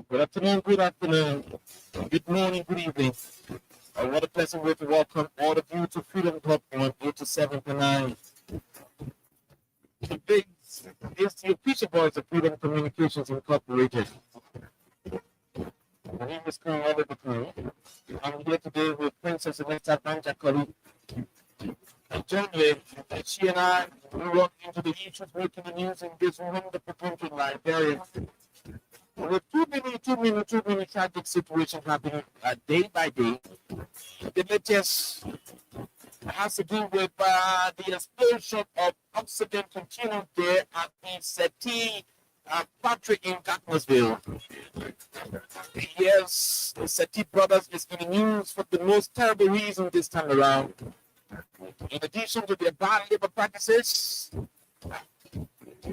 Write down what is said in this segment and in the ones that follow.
Good afternoon, good afternoon, good morning, good evening. What a pleasant way to welcome all of you to Freedom Club on 8-7-9. Today is the official voice of Freedom Communications Incorporated. My name is Colonel Oliver Crew. I'm here today with Princess Anita Banjakali. And jointly, she and I will walk into the issues making the news in this wonderful country, Liberia. With too many tragic situations happening day by day. The latest has to do with the explosion of oxygen container there at the Sethi factory in Gatmosville. Yes, the Sethi Brothers is in the news for the most terrible reason this time around. In addition to their bad labor practices,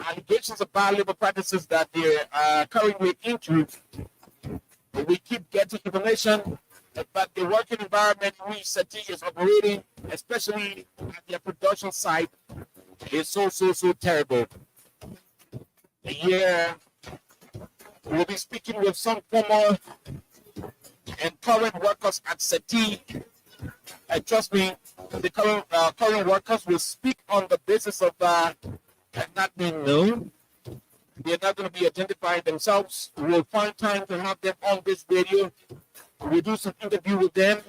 allegations of bad labor practices that they're currently into, we keep getting information about the working environment in which Sethi is operating, especially at their production site, is so terrible. Here, we'll be speaking with some former and current workers at Sethi. And trust me, the current workers will speak on the basis of not being known. They're not going to be identifying themselves. We'll find time to have them on this radio. We'll do some interview with them,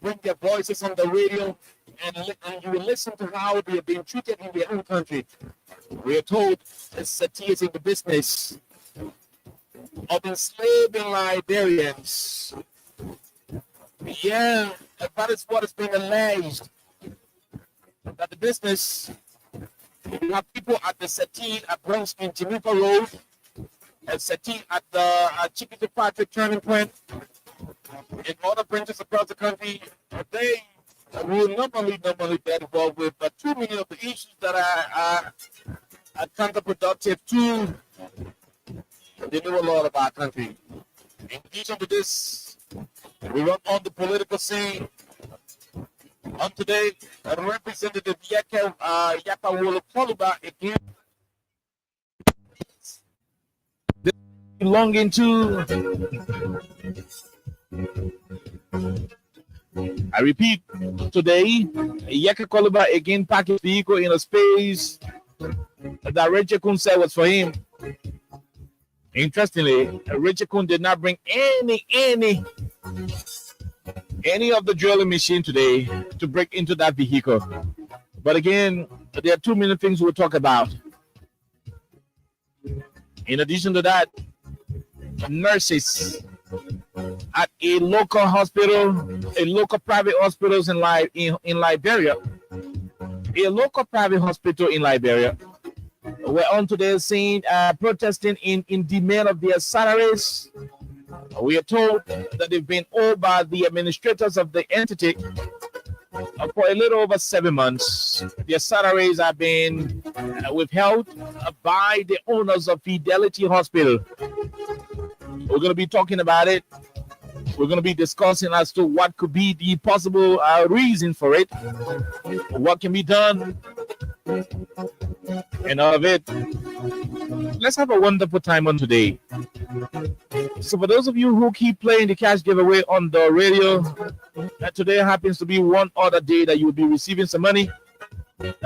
bring their voices on the radio, and you will listen to how they are being treated in their own country. We are told that Sethi is in the business of enslaving Liberians. Yeah, that is what is being alleged. That the business, you have people at the Sethi at Bronx in Jamaica Road, and Sethi at the Chiquita Patrick turning point, in other branches across the country. They will normally get involved with, but too many of the issues that are counterproductive to the new law of our country. In addition to this, we run on the political scene. On today, Representative Yaka Wolo again belonging to, I repeat, today, Yaka Koluba again parked his vehicle in a space that Rachel Kun said was for him. Interestingly, Rachel Kun did not bring any of the drilling machine today to break into that vehicle. But again, there are too many things we'll talk about. In addition to that, nurses at a local hospital, a local private hospitals in Liberia, a local private hospital in Liberia, were on today scene protesting in demand of their salaries. We are told that they've been owed by the administrators of the entity for a little over 7 months. Their salaries have been withheld by the owners of Fidelity Hospital. We're going to be talking about it. We're going to be discussing as to what could be the possible reason for it, what can be done, and all of it. Let's have a wonderful time on today. So for those of you who keep playing the cash giveaway on the radio, today happens to be one other day that you will be receiving some money.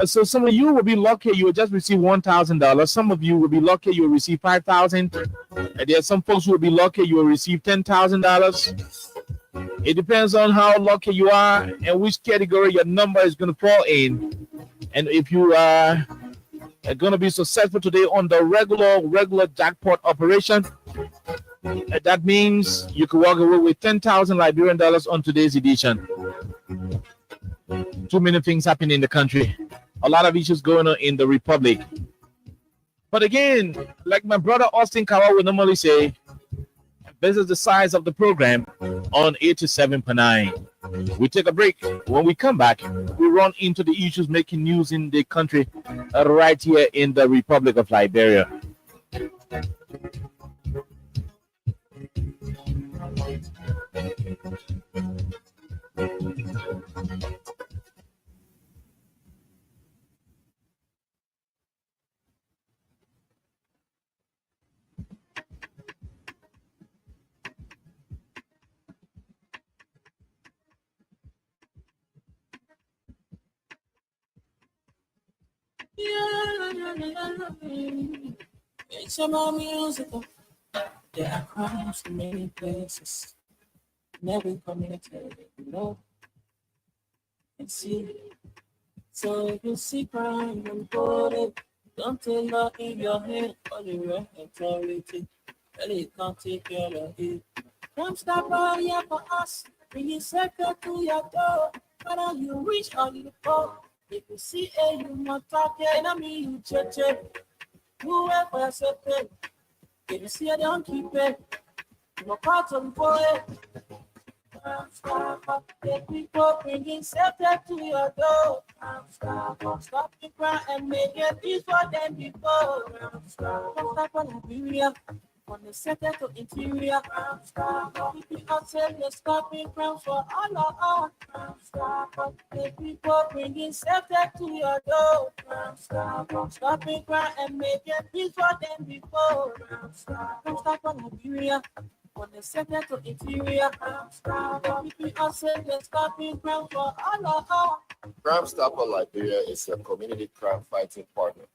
So some of you will be lucky you will just receive $1,000. Some of you will be lucky you will receive $5,000. And there are some folks who will be lucky you will receive $10,000. It depends on how lucky you are and which category your number is going to fall in. And if you are going to be successful today on the regular jackpot operation, that means you can walk away with 10,000 Liberian dollars on today's edition. Too many things happen in the country. A lot of issues going on in the Republic. But again, like my brother Austin Kawa would normally say, this is the size of the program on 87.9. We take a break. When we come back, we run into the issues making news in the country right here in the Republic of Liberia. It's about music. There are crimes in many places. In every community, you know. And see. So if you see crime and put it, don't take that in your head. All the right authority. Really can't take care of it. Come stop by here for us. Bring your sector to your door. Whether you reach or you go. If you see a you must talk, enemy you check. Whoever accepted. If you see a don't keep it. No part of it. The people bringing shelter to your door. Stop the crime and make it peace for them before. Stop on Liberia. From the center to interior, we outside the stopping ground for all of us. The people bringing safety to your door. Stopping ground and making peace for them before. Stop on Liberia. From the center to interior, we outside the stopping ground for all of us. Crime Stopper Liberia is a community crime fighting partner.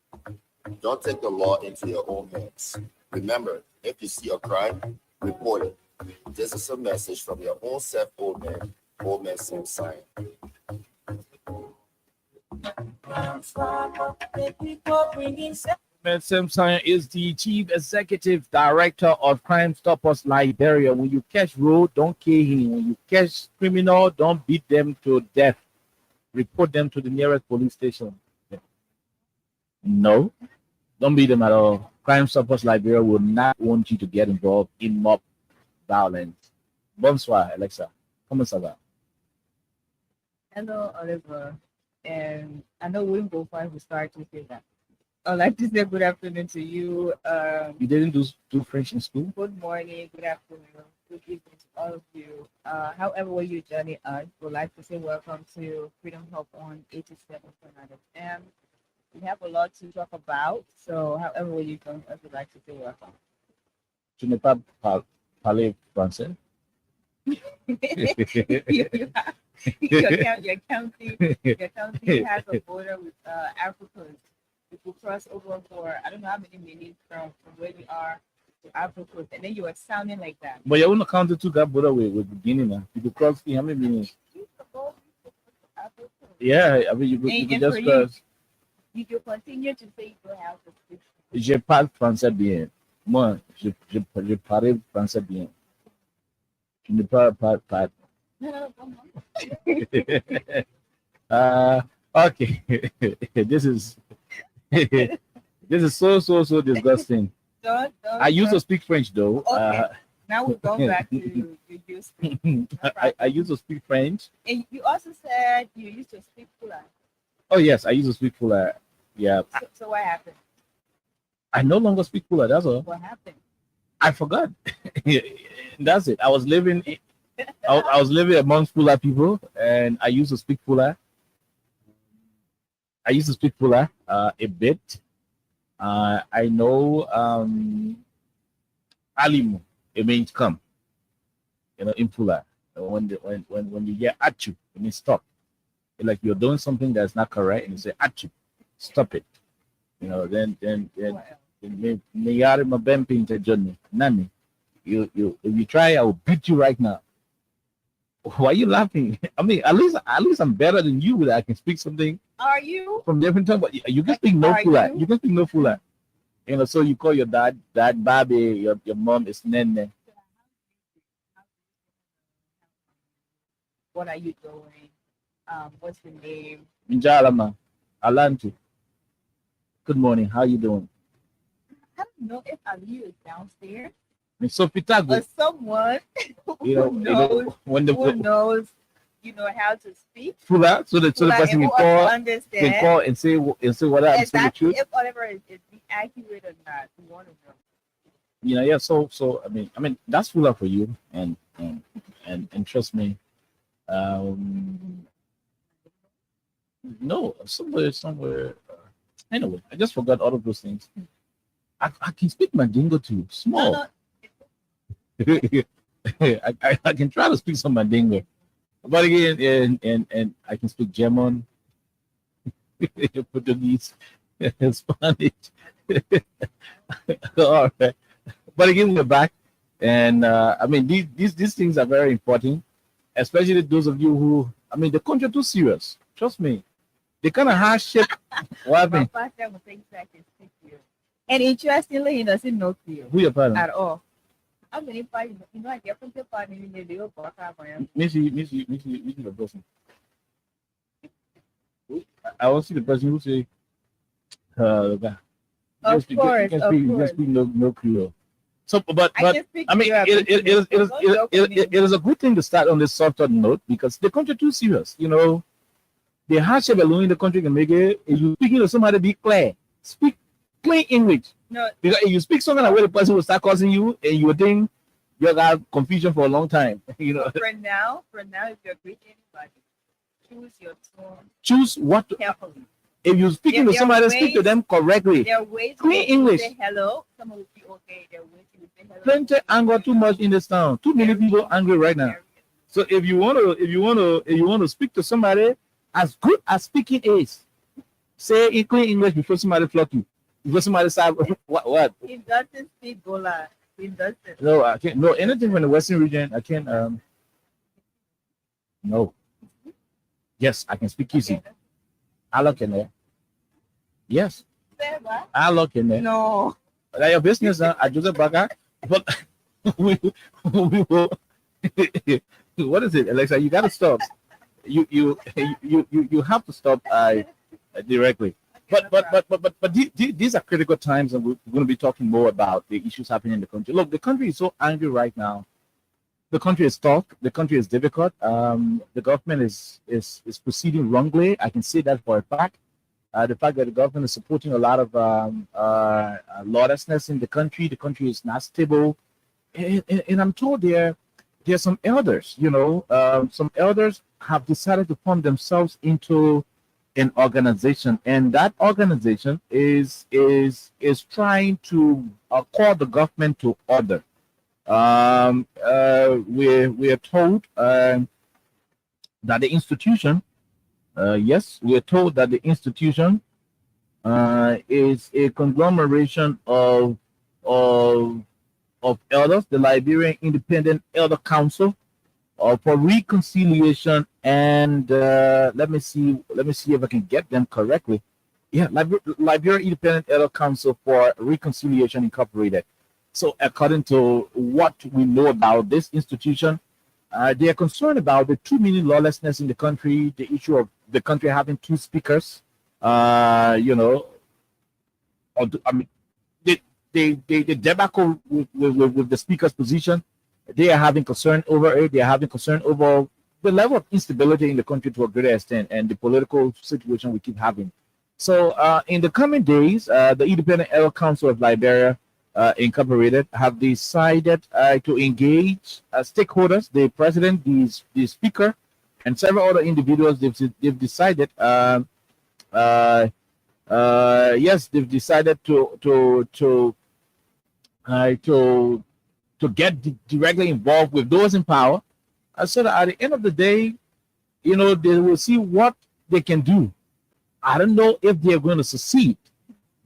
Don't take the law into your own hands. Remember, if you see a crime, report it. This is a message from your own self, old man, same sign. Sam Sion is the Chief Executive Director of Crime Stoppers Liberia. When you catch road, don't kill him. When you catch criminal, don't beat them to death. Report them to the nearest police station. No, don't beat them at all. Crime Stoppers Liberia will not want you to get involved in mob violence. Bonsoir, Alexa. Comment ça va? Hello, Oliver. And I know we won't go far if we start to say that. I'd like to say good afternoon to you. You didn't do French in school? Good morning, good afternoon, good evening to all of you. However way you journey us, would like to say welcome to Freedom Hub on 87.9 FM. We have a lot to talk about, so however way you join us, would like to say welcome. Tu n'es pas parler français? Your county has a border with Africa. If you cross over for I don't know how many minutes from where we are to Africa, and then you are sounding like that. But you want to count to that border with beginning now. You could cross how many minutes? Yeah, I mean you could just cross. You can continue to say you have to speak. Je parle français bien. Moi, je parle français bien. Tu ne parles pas. Okay. This is so disgusting. Don't, I used to speak French though. Okay. Now we're going back to you used to. I used to speak French. And you also said you used to speak Fula. Oh yes, I used to speak Fula. Yeah. So what happened? I no longer speak Fula. That's all. What happened? I forgot. That's it. I was living amongst Fula people, and I used to speak Fula. I used to speak Fula a bit. I know Alimu, it means come. You know, in Fula. When you hear Achu, it means stop. It's like you're doing something that's not correct, and you say Achu, stop it. You know, then Nani. You if you try, I will beat you right now. Why are you laughing? I mean, at least I'm better than you that I can speak something. Are you? From different tongue, but you can speak no Fula. You can speak no Fula. You know, so you call your dad Babi, your mom is Nene. What are you doing? What's your name? Njalama, Alantu. Good morning. How you doing? I don't know if Ali is downstairs. So Pitago, But someone who knows, how to speak. Fula, so the person can call and say what I exactly the truth. If whatever is accurate or not, we want to know. Yeah. So I mean that's Fula for you, and trust me. No, somewhere. Anyway, I just forgot all of those things. I can speak Mandingo too, small. No. I can try to speak some Mandingo, but again, and I can speak German, Portuguese, Spanish. All right, but again, we're back, and I mean these things are very important, especially those of you who the country too serious. Trust me, they kind of hardship. What happened? And interestingly, he doesn't know you Who your partner? at all. How many parties? I get from the party in the deal. Miss you the person. I want to see the person who say, Of course. you can speak no Creole. So, but it is a good thing to start on this softer note because the country too serious. You know, the hardship alone in the country can make it. If you speaking to somebody, be clear. Speak plain English. No, because if you speak something like where the person will start causing you, and you would think you got confusion for a long time. You know. For now, if you're greeting anybody, choose your tone. Choose what carefully. If you're speaking to somebody, speak to them correctly. There are ways clean English. Say hello. Someone will be okay. There are ways you say hello. Plenty anger too much in this town. Too many people angry right now. So if you want to speak to somebody, as good as speaking is, say in clean English before somebody flock you. Before somebody say what? He doesn't speak Gola. He doesn't. No, I can't. No, anything from the Western region, I can't. No. Yes, I can speak Kisi. Okay. I look in there. Yes, Say what? I look in there. No. Like your business, I do the bugger. But we will. What is it, Alexa? You gotta stop. You have to stop directly. But these are critical times, and we're going to be talking more about the issues happening in the country. Look, the country is so angry right now. The country is tough. The country is difficult. The government is proceeding wrongly. I can say that for a fact. The fact that the government is supporting a lot of lawlessness in the country. The country is not stable, and I'm told there are some elders. Some elders have decided to form themselves into an organization, and that organization is trying to call the government to order. We are told that the institution, yes, we are told that the institution is a conglomeration of elders, the Liberian Independent Elder Council for Reconciliation and let me see if I can get them correctly. Yeah, Liberian Independent Elder Council for Reconciliation Incorporated. So according to what we know about this institution, they are concerned about the too many lawlessness in the country, the issue of the country having two speakers, the debacle with the speaker's position. They are having concern over it. They are having concern over the level of instability in the country to a greater extent and the political situation we keep having. So in the coming days, the Independent Elder Council of Liberia Incorporated have decided to engage stakeholders, the president, the speaker, and several other individuals. They've decided, yes, they've decided to get directly involved with those in power, so that at the end of the day, they will see what they can do. I don't know if they are going to succeed.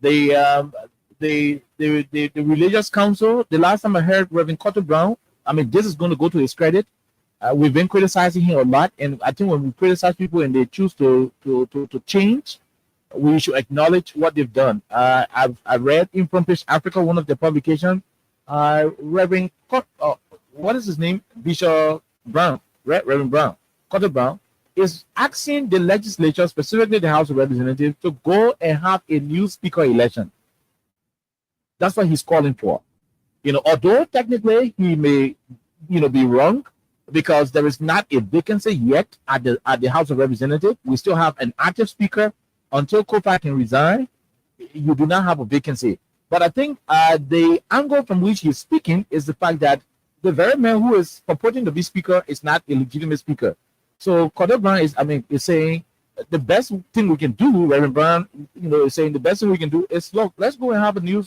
The religious council, the last time I heard Reverend Carter Brown, this is going to go to his credit. We've been criticizing him a lot, and I think when we criticize people and they choose to change, we should acknowledge what they've done. I read in Front Page Africa, one of the publications, Reverend what is his name? Bishop Brown, right? Reverend Brown, Carter Brown, is asking the legislature, specifically the House of Representatives, to go and have a new speaker election. That's what he's calling for. Although technically he may, be wrong, because there is not a vacancy yet at the House of Representatives. We still have an active speaker until Kofa can resign. You do not have a vacancy. But I think the angle from which he's speaking is the fact that the very man who is purporting to be speaker is not a legitimate speaker. So Carter Brown is saying the best thing we can do. Reverend Brown, is saying the best thing we can do is, look, let's go and have a new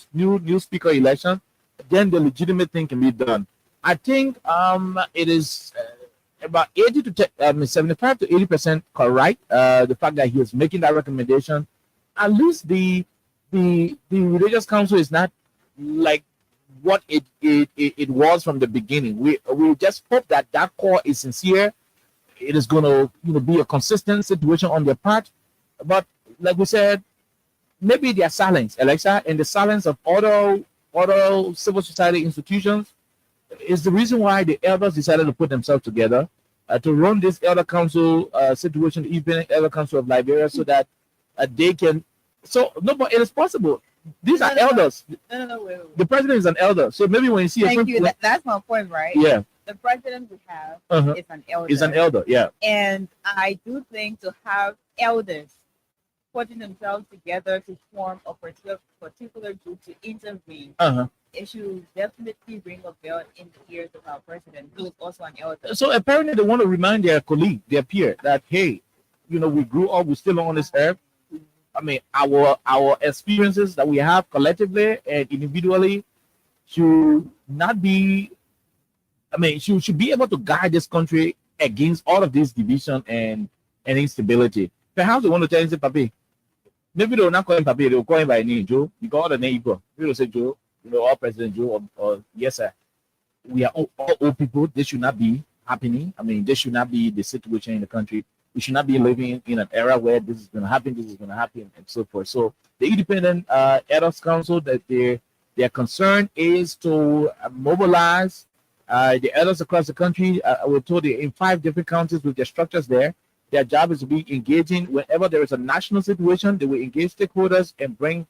speaker election. Then the legitimate thing can be done. I think it is about 75 to 80% correct. The fact that he is making that recommendation, at least the religious council is not like what it was from the beginning. We just hope that core is sincere. It is going to be a consistent situation on their part. But like we said, maybe their silence, Alexa, and the silence of other civil society institutions is the reason why the elders decided to put themselves together to run this elder council situation, even elder council of Liberia, so that they can. So no, but it is possible. These are elders. No, wait. The president is an elder, so maybe when you see Thank you. That's my point, right? Yeah. The president we have is an elder. Is an elder, yeah. And I do think to have elders putting themselves together to form a particular group to intervene, it should definitely ring a bell in the ears of our president, who is also an elder. So apparently they want to remind their colleague, their peer, that hey, we grew up, we're still on this earth. Our experiences that we have collectively and individually should not be. Should be able to guide this country against all of this division and and instability. Perhaps they want to tell him, say, Papi, maybe they'll not call him Papi, they'll call him by name, Joe. You call the name equal. Maybe they'll say Joe, or President Joe, or yes, sir. We are all old people. This should not be happening. I mean, this should not be the situation in the country. We should not be living in an era where this is going to happen, this is going to happen, and so forth. So the Independent Elders Council, that their concern is to mobilize the elders across the country. We're told in 5 different counties with their structures there. Their job is to be engaging whenever there is a national situation. They will engage stakeholders and bring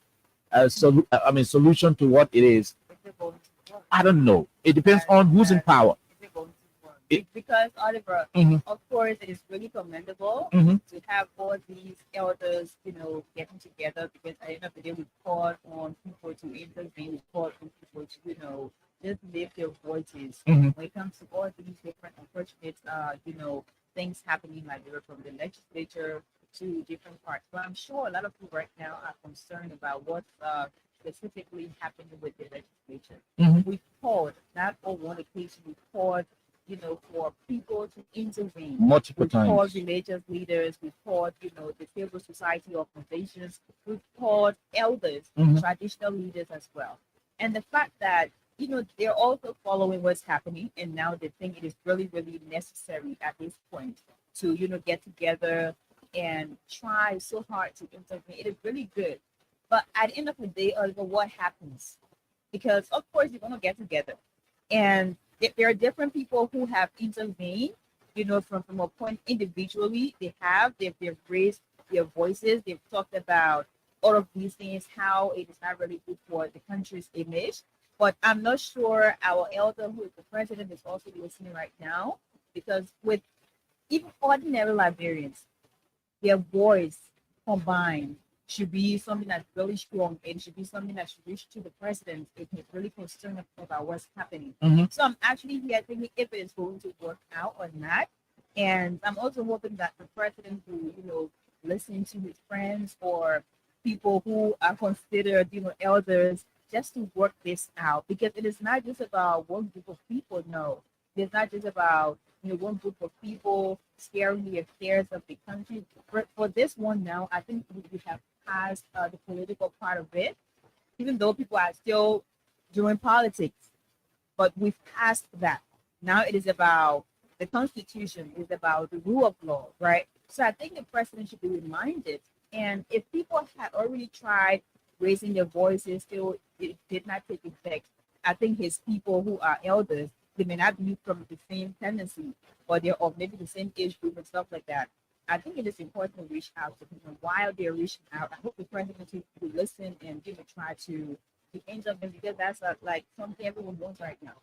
a solution to what it is. I don't know. It depends on who's in power. Because Oliver, Mhm. of course, it is really commendable Mhm. to have all these elders, getting together, because at the end of the day, we call on people to intervene, we call on people to, just lift their voices. Mhm. When it comes to all these different unfortunate, things happening, like they were from the legislature to different parts. But I'm sure a lot of people right now are concerned about what's specifically happening with the legislature. Mhm. We called, not on one occasion, we called for people to intervene. Multiple We've called times. religious leaders, we've called, the civil society organizations, we've called elders, Mhm. traditional leaders as well. And the fact that, they're also following what's happening, and now they think it is really, really necessary at this point to, get together and try so hard to intervene. It is really good. But at the end of the day, Oliver, what happens? Because, of course, you're going to get together. And there are different people who have intervened, from a point individually. They've raised their voices. They've talked about all of these things, how it is not really good for the country's image. But I'm not sure our elder, who is the president, is also listening right now, because with even ordinary Liberians, their voice combined should be something that's really strong. It should be something that should reach to the president if he's really concerned about what's happening. Mhm. So I'm actually here thinking if it is going to work out or not. And I'm also hoping that the president will, listen to his friends or people who are considered, elders, just to work this out. Because it is not just about one group of people, no. It's not just about one group of people scaring the affairs of the country. For this one now, I think we have passed the political part of it, even though people are still doing politics, but we've passed that. Now it is about the Constitution, it's about the rule of law, right? So I think the president should be reminded. And if people had already tried raising their voices, still it did not take effect, I think his people who are elders, they may not be from the same tendency, or they're of maybe the same age group and stuff like that. I think it is important to reach out to them. And while they're reaching out, I hope the president will listen and try to intervene, because that's like something everyone wants right now.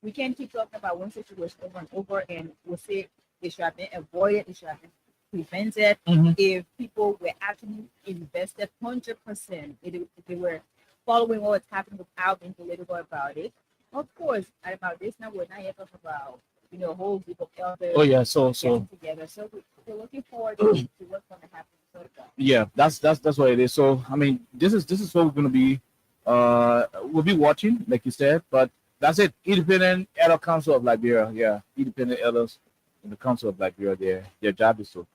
We can't keep talking about one situation over and over, and we'll say it should have been avoided, it should have been prevented. Mhm. If people were actually invested 100%, if they were following what's happening without being political about it. Of course, and about this now, we're not yet talking about a whole group of elders Oh yeah. So getting together. So we're looking forward to what's going to happen. So yeah, that's what it is. So I mean, this is what we're gonna be. We'll be watching, like you said, but that's it. Independent Elder Council of Liberia. Yeah, Independent Elders in the Council of Liberia. Their job is to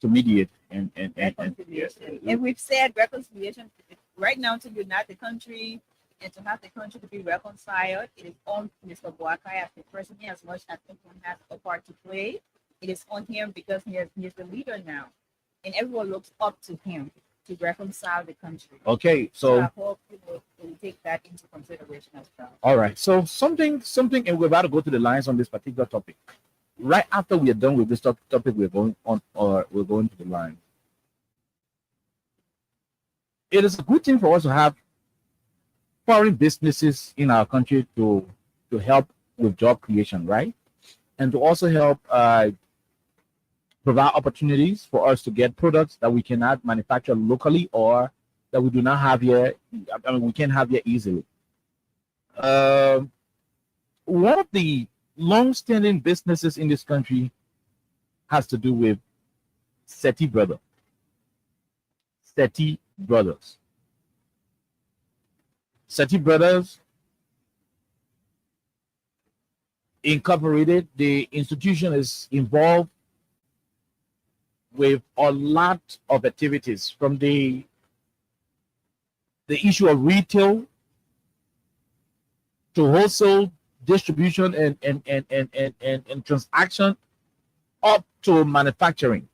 mediate and reconciliation. And we've said reconciliation right now to unite the country and to have the country to be reconciled. It is on Mr. Boakai as the president, as much as everyone has a part to play. It is on him because he is the leader now. And everyone looks up to him to reconcile the country. Okay, So I so hope will take that into consideration as well. all right. So something, and we're about to go to the lines on this particular topic. Right after we are done with this topic, we're going on, or we're going to the line. It is a good thing for us to have foreign businesses in our country to help with job creation, right? And to also help provide opportunities for us to get products that we cannot manufacture locally or that we do not have here. I mean, we can't have here easily. One of the long-standing businesses in this country has to do with Sethi Brothers. Sethi Brothers. Sethi Brothers Incorporated, the institution is involved with a lot of activities, from the issue of retail to wholesale distribution and transaction up to manufacturing.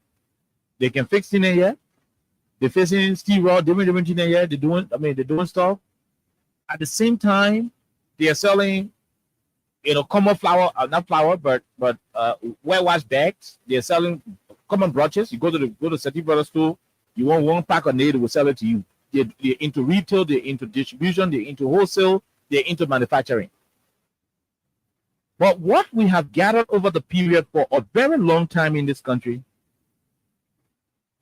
They can fix in here. They're fixing steel rod, different in here. They're doing stuff. At the same time, they are selling, common flour, not flour, but wash bags. They're selling common brushes. You go to Sethi Brothers store, you want one pack of nail, they will sell it to you. They're into retail, they're into distribution, they're into wholesale, they're into manufacturing. But what we have gathered over the period for a very long time in this country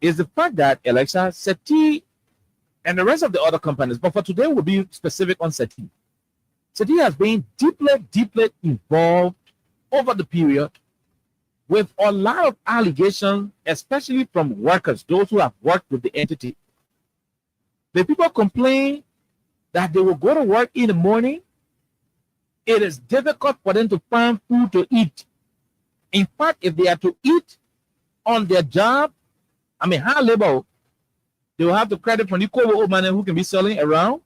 is the fact that Alexa, Sethi, and the rest of the other companies, but for today we'll be specific on Sethi. Sethi has been deeply involved over the period with a lot of allegations, especially from workers, those who have worked with the entity. The people complain that they will go to work in the morning. It is difficult for them to find food to eat. In fact, if they are to eat on their job, high labor, they will have to credit from the old man who can be selling around.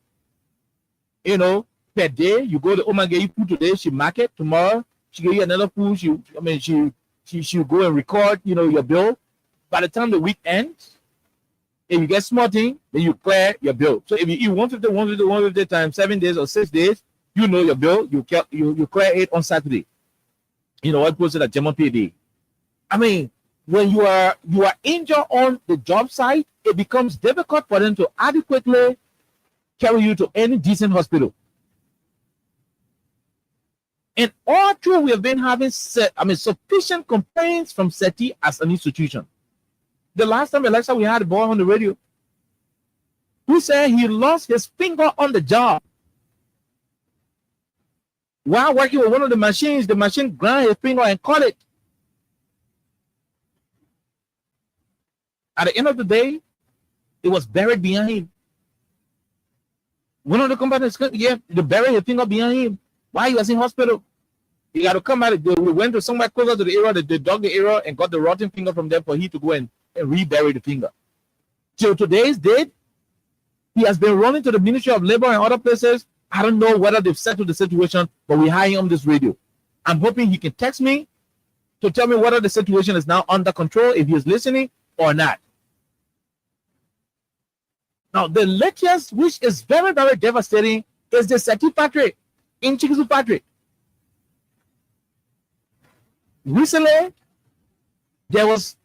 Per day, you go to Oman, get you food today, she market tomorrow, she give you another food, she'll go and record, your bill. By the time the week ends, if you get small thing, then you clear your bill. So if you eat 150 times 7 days or 6 days, you know your bill, you clear it on Saturday. What goes to the German PD. When you are injured on the job site, it becomes difficult for them to adequately carry you to any decent hospital. And all through, we have been having sufficient complaints from Sethi as an institution. The last time, Alexa, we had a boy on the radio who said he lost his finger on the job. While working with one of the machines, the machine ground his finger and cut it. At the end of the day, it was buried behind him. One of the companies, they buried his finger behind him while he was in hospital. He got to come out. We went to somewhere closer to the area. They dug the area and got the rotten finger from there for him to go and rebury the finger. Till today's date, he has been running to the Ministry of Labor and other places. I don't know whether they've settled the situation, but we hire him on this radio. I'm hoping he can text me to tell me whether the situation is now under control, if he is listening or not. Now, the latest, which is very, very devastating, is the Sethi factory in Chikizu factory. Recently, there was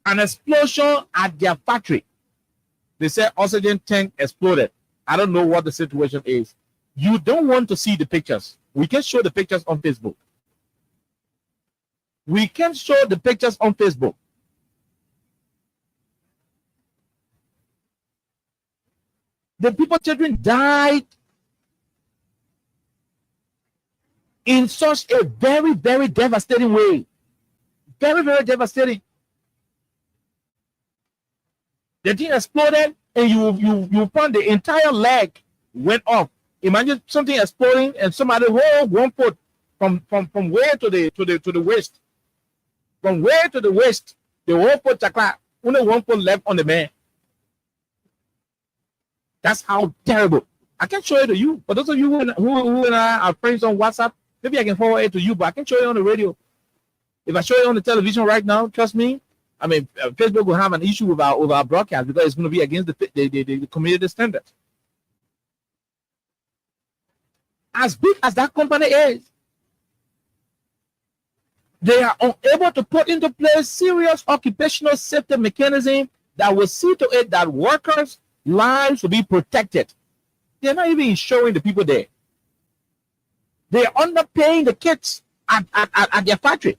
an explosion at their factory. They said oxygen tank exploded. I don't know what the situation is. You don't want to see the pictures. We can show the pictures on Facebook. We can show the pictures on Facebook. The people, children died in such a very, very devastating way. Very, very devastating. The thing exploded, and you found the entire leg went off. Imagine something exploding and somebody hold 1 foot from where to the waist. From where to the waist, the whole foot chakra, only 1 foot left on the man. That's how terrible. I can show it to you. For those of you who and I are friends on WhatsApp, maybe I can forward it to you, but I can show it on the radio. If I show it on the television right now, trust me, Facebook will have an issue with our broadcast because it's going to be against the community standards. As big as that company is, they are unable to put into place serious occupational safety mechanism that will see to it that workers' lives will be protected. They're not even insuring the people there. They are underpaying the kids at their factory.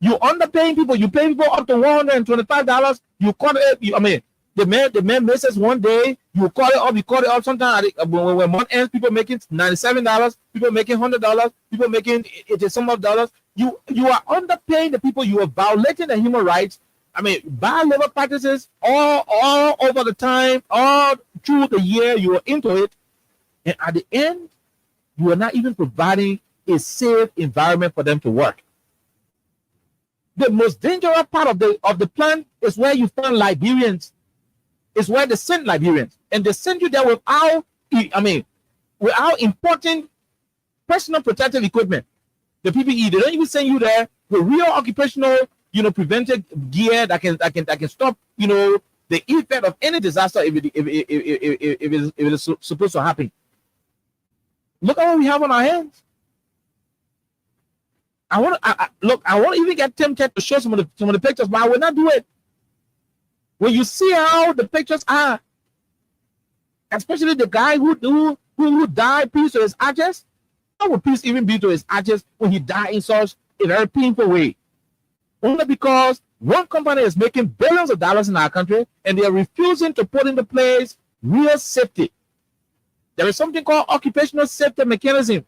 You underpaying people. You pay people up to $125. You cut it. The man misses one day. You call it up. You call it up. Sometimes when month ends, people making $97. People making $100. People making some of dollars. You are underpaying the people. You are violating the human rights. Bad labor practices all over the time, all through the year. You are into it, and at the end, you are not even providing a safe environment for them to work. The most dangerous part of the plant is where you find Liberians. It's where they send Liberians. And they send you there without importing personal protective equipment. The PPE, they don't even send you there with real occupational, preventive gear that can stop, the effect of any disaster if it is supposed to happen. Look at what we have on our hands. I want to even get tempted to show some of the pictures, but I will not do it. When you see how the pictures are, especially the guy who died, peace to his ashes, how would peace even be to his ashes when he died in such a very painful way? Only because one company is making billions of dollars in our country and they are refusing to put into place real safety. There is something called occupational safety mechanism.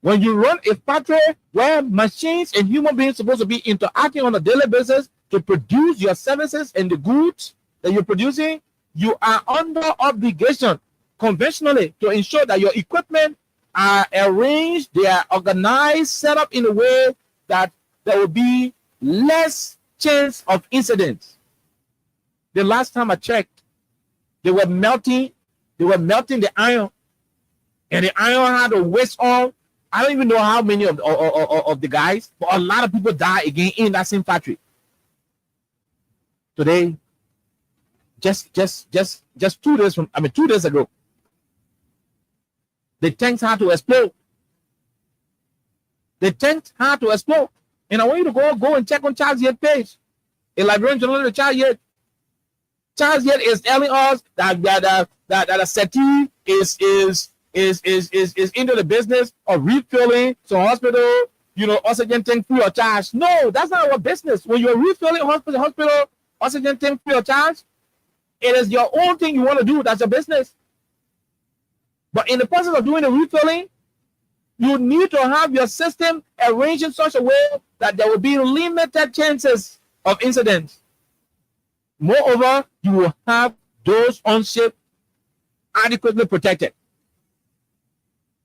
When you run a factory where machines and human beings are supposed to be interacting on a daily basis to produce your services and the goods that you're producing, you are under obligation conventionally to ensure that your equipment are arranged, they are organized, set up in a way that there will be less chance of incidents. The last time I checked, they were melting the iron, and the iron had a waste on. I don't even know how many of the guys, but a lot of people die again in that same factory. Today, just 2 days from, 2 days ago, the tanks had to explode. The tanks had to explode. And I want you to go and check on Charles Yet page. A Liberian journalist, Charles Yet. Charles Yet is telling us that a Sethi is into the business of refilling some hospital, oxygen tank free of charge. No, that's not our business. When you're refilling hospital oxygen tank free of charge, it is your own thing you want to do. That's your business. But in the process of doing the refilling, you need to have your system arranged in such a way that there will be limited chances of incidents. Moreover, you will have those on ship adequately protected.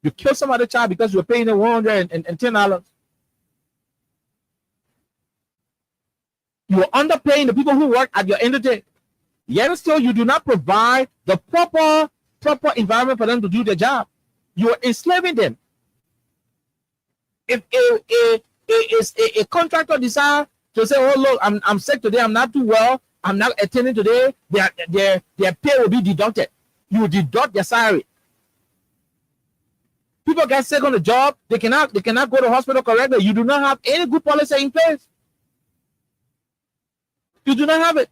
You kill some other child because you're paying them $110. You are underpaying the people who work at your entity. Yet still, you do not provide the proper environment for them to do their job. You are enslaving them. If a contractor decides to say, "Oh look, I'm sick today. I'm not too well. I'm not attending today," their pay will be deducted. You deduct their salary. People get sick on the job. They cannot go to hospital correctly. You do not have any good policy in place. You do not have it.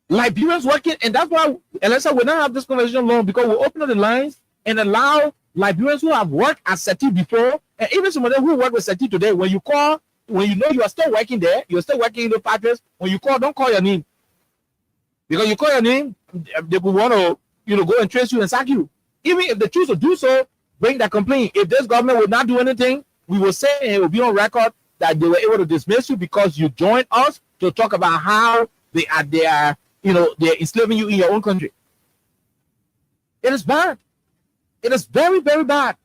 Liberians working, and that's why, Elisa, we not have this conversation long, because we open up the lines and allow Liberians who have worked at Sethi before, and even some of them who work with Sethi today, when you call, when you know you are still working there, you're still working in the factories, when you call, don't call your name. Because you call your name, they will want to, go and trace you and sack you. Even if they choose to do so, bring that complaint. If this government will not do anything, we will say, and it will be on record, that they were able to dismiss you because you joined us to talk about how they are they're enslaving you in your own country. It is bad. It is very, very bad.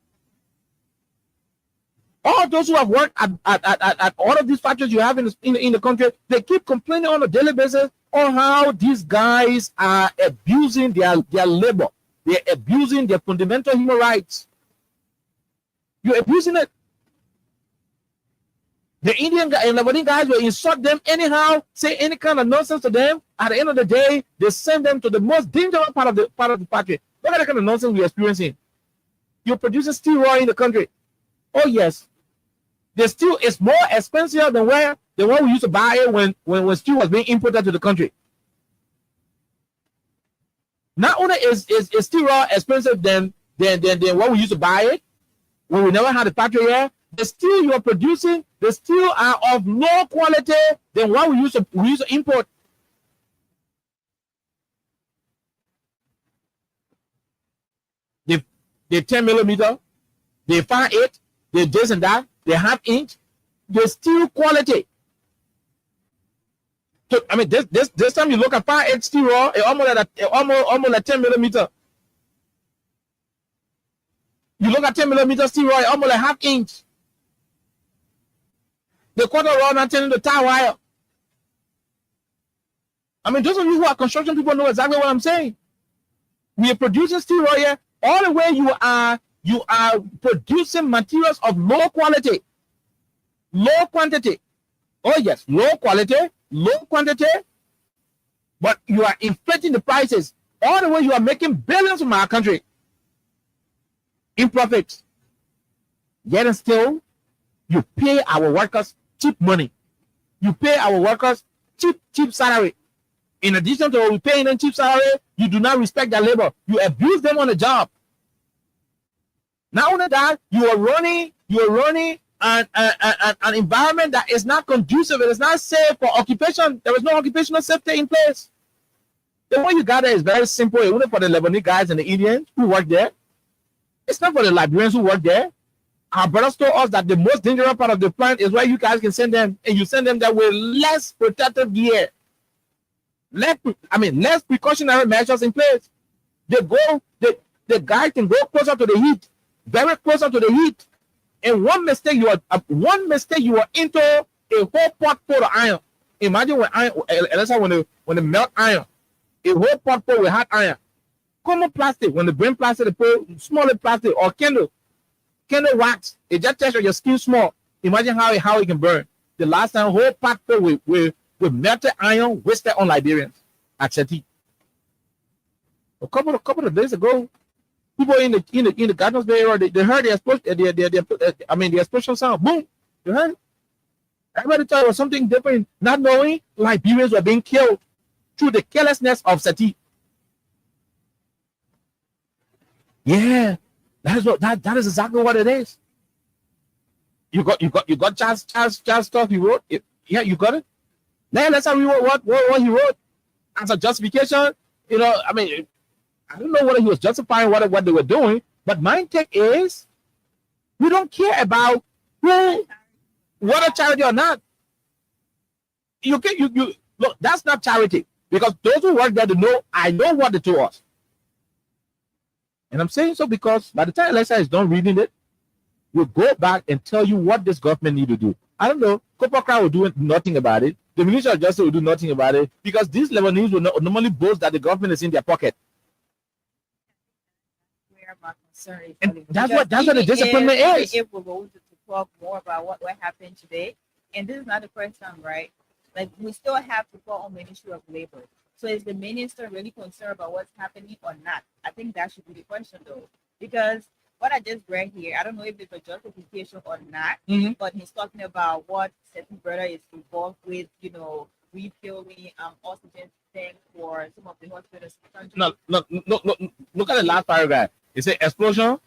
All those who have worked at all of these factories you have in the country, they keep complaining on a daily basis on how these guys are abusing their labor. They're abusing their fundamental human rights. You're abusing it. The Indian and Lebanese guys will insult them anyhow, say any kind of nonsense to them. At the end of the day, they send them to the most dangerous part of the factory. Look at the kind of nonsense we're experiencing. You're producing steel raw in the country. Oh yes, the steel is more expensive than what we used to buy it when steel was being imported to the country. Not only is steel raw expensive than what we used to buy it when we never had a factory here, the steel you are producing, the steel are of lower quality than what we used to import. The 10 millimeter, the 5/8, the this and that, the 1/2 inch, the steel quality. So, this time you look at 5/8 steel raw, it almost like 10 millimeter. You look at 10 millimeter steel raw, it almost like 1/2 inch. The quarter raw not turning the tie wire. I mean, those of you who are construction people know exactly what I'm saying. We are producing steel right here. All the way you are producing materials of low quality, low quantity. Oh yes, low quality, low quantity, but you are inflating the prices. All the way you are making billions from our country in profits. Yet and still, you pay our workers cheap money. You pay our workers cheap salary. In addition to paying them cheap salary, you do not respect their labor. You abuse them on the job. Not only that, you are running an environment that is not conducive. It is not safe for occupation. There is no occupational safety in place. The way you got there is very simple. Only for the Lebanese guys and the Indians who work there. It's not for the Liberians who work there. Our brothers told us that the most dangerous part of the plant is where you guys can send them, and you send them there with less protective gear, less precautionary measures in place. The guy can go closer to the heat, very closer to the heat, and one mistake you are into a whole pot full of iron. Imagine when they melt iron, a whole pot full with hot iron. Common plastic, when they bring plastic, they put smaller plastic or candle wax. It just touches your skin small. Imagine how it can burn. The last time, whole pot full with melted iron wasted on Liberians at Sethi. A couple of days ago, people in the Gardens Bay area, they heard the explosion sound. Boom, you heard it. Everybody thought it was something different, not knowing Liberians were being killed through the carelessness of Sethi. Yeah, that is exactly what it is. You got Charles stuff he wrote. Yeah, you got it. Now let's have what he wrote as a justification. I mean, I don't know whether he was justifying what they were doing, but my take is we don't care about whether charity or not. You look, that's not charity, because those who work there, I know what they told us. And I'm saying so because by the time Alexa is done reading it, we'll go back and tell you what this government need to do. I don't know. Copper will do nothing about it. The Minister of Justice will do nothing about it, because these Lebanese will normally boast that the government is in their pocket. Where my concern is, and that's what the disappointment is. If we're going to talk more about what happened today, and this is not the first time, right? Like, we still have to call on Ministry of Labor. So is the minister really concerned about what's happening or not? I think that should be the question, though, because what I just read here, I don't know if it's a justification or not, but he's talking about what Sethi Brothers is involved with, refilling oxygen tank for some of the hospitals in the country. No. Look at the last paragraph. It says explosion.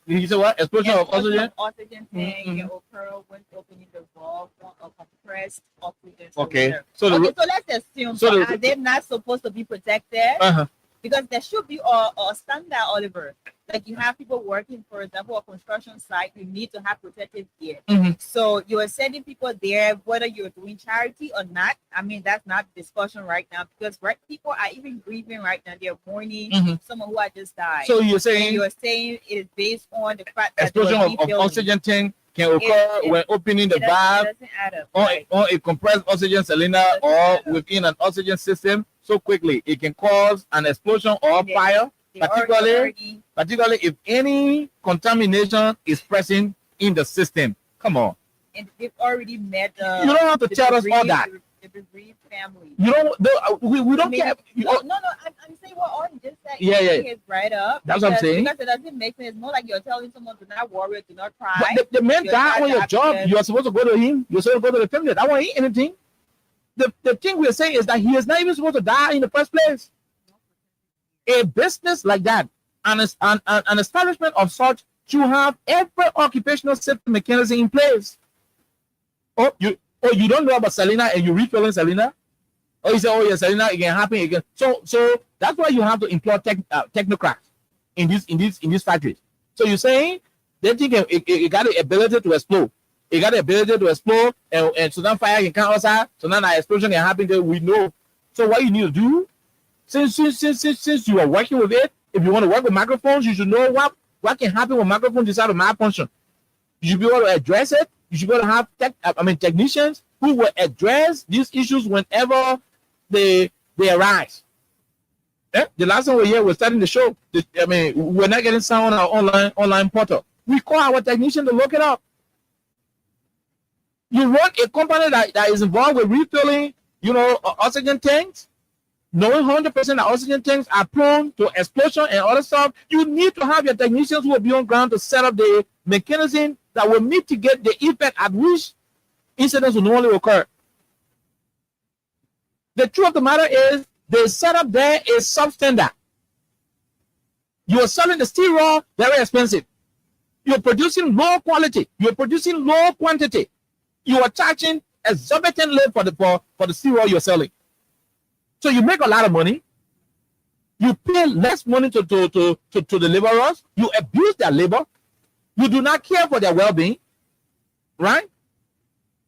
He said what? Explosion of oxygen? Oxygen tank can occur when opening the valve on a compressed oxygen Okay. cylinder. So let's assume are they not supposed to be protected? Because there should be a standard, Oliver. Like, you have people working, for example, a construction site, you need to have protective gear. So you are sending people there, whether you're doing charity or not. I mean, that's not discussion right now, because people are even grieving right now. They're mourning someone who had just died. So you're saying it is based on the fact that explosion of oxygen tank can occur when opening the valve or a compressed oxygen cylinder or within an oxygen system so quickly. It can cause an explosion or fire, particularly if any contamination is present in the system. Come on. And they've already met you don't have to tell us all that. The bereaved family. You don't. We don't care. No. I'm saying what Arnie just said. Yeah. Is right up. That's what I'm saying. Because it doesn't make sense. It's more like you're telling someone to not worry, to not cry. But the man died on your job. You are supposed to go to him. You're supposed to go to the family. I won't eat anything. The thing we're saying is that he is not even supposed to die in the first place. A business like that, an establishment of such, should have every occupational safety mechanism in place. You don't know about Selena and you refilling Selena? Or you say, oh yeah, Selena, it can happen again. So that's why you have to employ technocrats in these factories. So you're saying they think it got the ability to explode. It got the ability to explode, and so then fire can come outside. So now that explosion can happen there, we know. So what you need to do, since you are working with it, if you want to work with microphones, you should know what can happen when microphones decide to malfunction. You should be able to address it. You should be able to have technicians who will address these issues whenever the they arise. The last time we were here, we're starting the show. We're not getting sound on our online portal. We call our technician to look it up. You run a company that is involved with refilling, oxygen tanks, knowing 100% that oxygen tanks are prone to explosion and other stuff. You need to have your technicians who will be on ground to set up the mechanism that will mitigate the effect at which incidents will normally occur. The truth of the matter is, the setup there is substandard. You are selling the steel raw very expensive. You're producing low quality. You're producing low quantity. You are charging exorbitantly for the steel raw you're selling. So you make a lot of money. You pay less money to the laborers. You abuse their labor. You do not care for their well-being, right?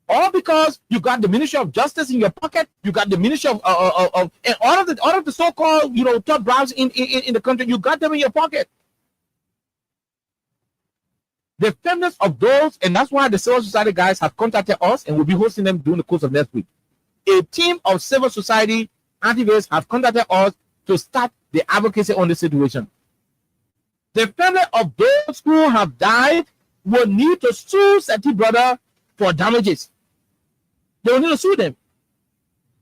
All because you got the Ministry of Justice in your pocket. You got the Ministry of and all of the so-called top browsers in the country. You got them in your pocket. The feminists of those, and that's why the civil society guys have contacted us, and we'll be hosting them during the course of next week. A team of civil society activists have contacted us to start the advocacy on the situation. The family of those who have died will need to sue Sethi Brothers for damages. They will need to sue them.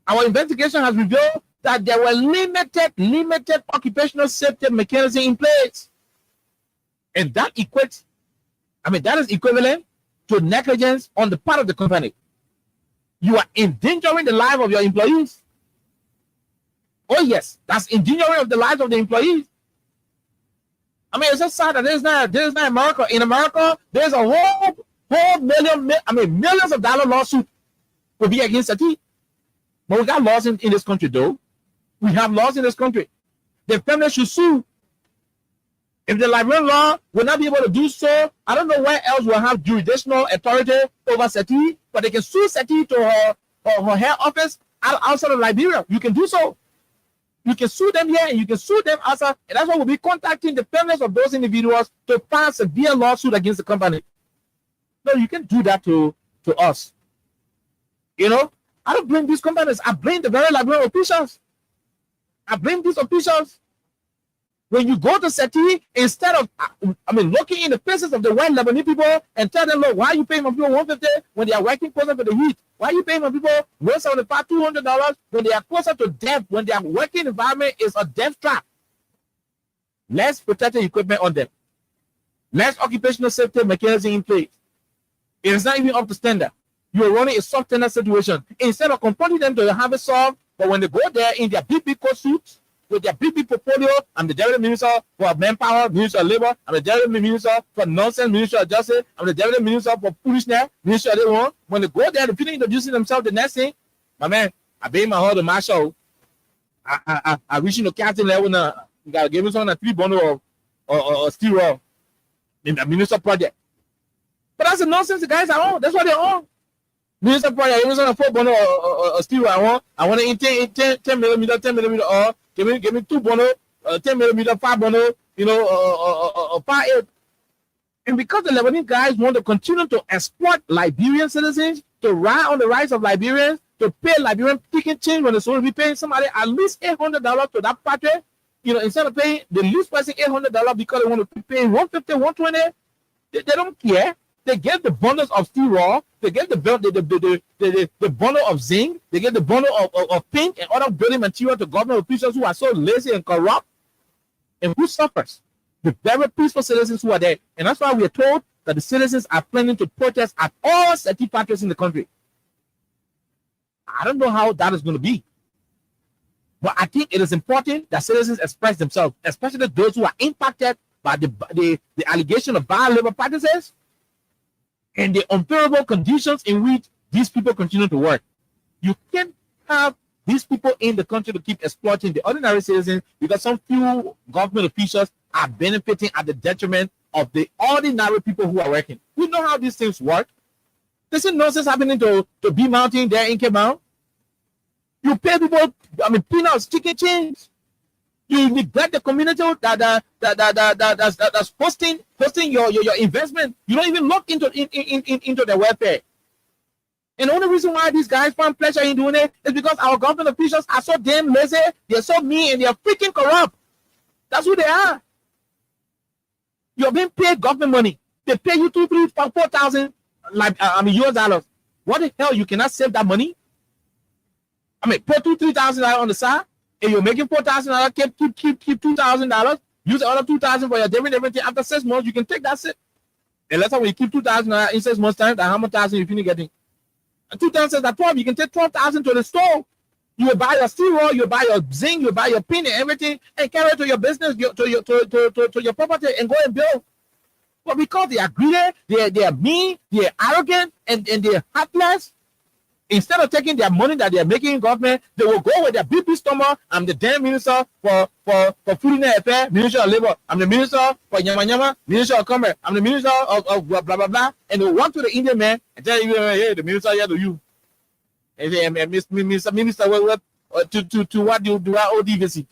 Our investigation has revealed that there were limited occupational safety mechanisms in place. And that is equivalent to negligence on the part of the company. You are endangering the life of your employees. Oh yes, that's endangering of the lives of the employees. It's just sad that there's not America. In America, there's a whole millions of dollar lawsuit will be against Sethi. But we got laws in this country, though. We have laws in this country. The family should sue. If the Liberian law will not be able to do so, I don't know where else will have jurisdictional authority over Sethi, but they can sue Sethi to her head office outside of Liberia. You can do so. You can sue them here and you can sue them outside. And that's why we'll be contacting the families of those individuals to pass a severe lawsuit against the company. No, you can do that to us. I don't blame these companies. I blame the very Liberian officials. I blame these officials. When you go to Sethi, instead of looking in the faces of the white Lebanese people and tell them, look, why are you paying my people $150 when they are working closer to the heat? Why are you paying my people $175, $200 when they are closer to death, when their working environment is a death trap? Less protective equipment on them. Less occupational safety mechanism in place. It is not even up to standard. You are running a substandard situation. Instead of confronting them to have it solved, but when they go there in their big coat suits, with their big portfolio, I'm the Deputy Minister for Manpower, Minister of Labor, I'm the Deputy Minister for Nonsense, Minister of Justice, I'm the Deputy Minister for Foolishness, Minister of Labor. When they go there, they finish introducing themselves, the next thing, my man, I paid my whole to my show. I reached the captain level now. You gotta give me some 3 bundle of steel raw in the Minister project. But that's the nonsense the guys are on. That's what they're on. Minister project, give me some 4 bundle of steel raw. I want to 10 millimeter, 10 millimeter or give me 2 bundle, 10 millimeter, 5 bundle, 5/8. And because the Lebanese guys want to continue to exploit Liberian citizens, to ride on the rights of Liberians, to pay Liberian ticket change when they're supposed to be paying somebody at least $800 to that party, instead of paying the least person $800 because they want to pay $150, $120, they don't care. They get the bundles of steel raw, they get the bundle of zinc, they get the bundle of paint and other building material to government officials who are so lazy and corrupt. And who suffers? The very peaceful citizens who are there. And that's why we are told that the citizens are planning to protest at all Sethi factories in the country. I don't know how that is going to be. But I think it is important that citizens express themselves, especially those who are impacted by the allegation of bad labor practices and the unbearable conditions in which these people continue to work. You can't have these people in the country to keep exploiting the ordinary citizens because some few government officials are benefiting at the detriment of the ordinary people who are working. We know how these things work. This is nonsense happening to B Mountain there in Cape Mount. You pay people, peanuts, chicken change. You neglect the community that's hosting your investment. You don't even look into their welfare. And the only reason why these guys find pleasure in doing it is because our government officials are so damn lazy, they're so mean, and they're freaking corrupt. That's who they are. You're being paid government money. They pay you 2, 3, 4,000 US dollars. What the hell? You cannot save that money? Put $2,000-3,000 on the side, and you're making $4,000. Keep $2,000. Use the other $2,000 for your different everything. After 6 months, you can take that shit. And let's say when you keep $2,000 in 6 months time, how much thousand you finish getting? And 2,000 at 12, you can take 12,000 to the store. You will buy your steel, you will buy your zinc, you will buy your pin and everything, and carry it to your business, to your property, and go and build. But because they are greedy, they are mean, they are arrogant, and they are heartless. Instead of taking their money that they are making in government, they will go with their BP stomach. I'm the damn minister for food and affairs, minister of labor. I'm the minister for Nyama, minister of commerce. I'm the minister of blah blah blah. And they walk to the Indian man and tell you, hey, the minister here to you. And say, minister, to what do I owe visit?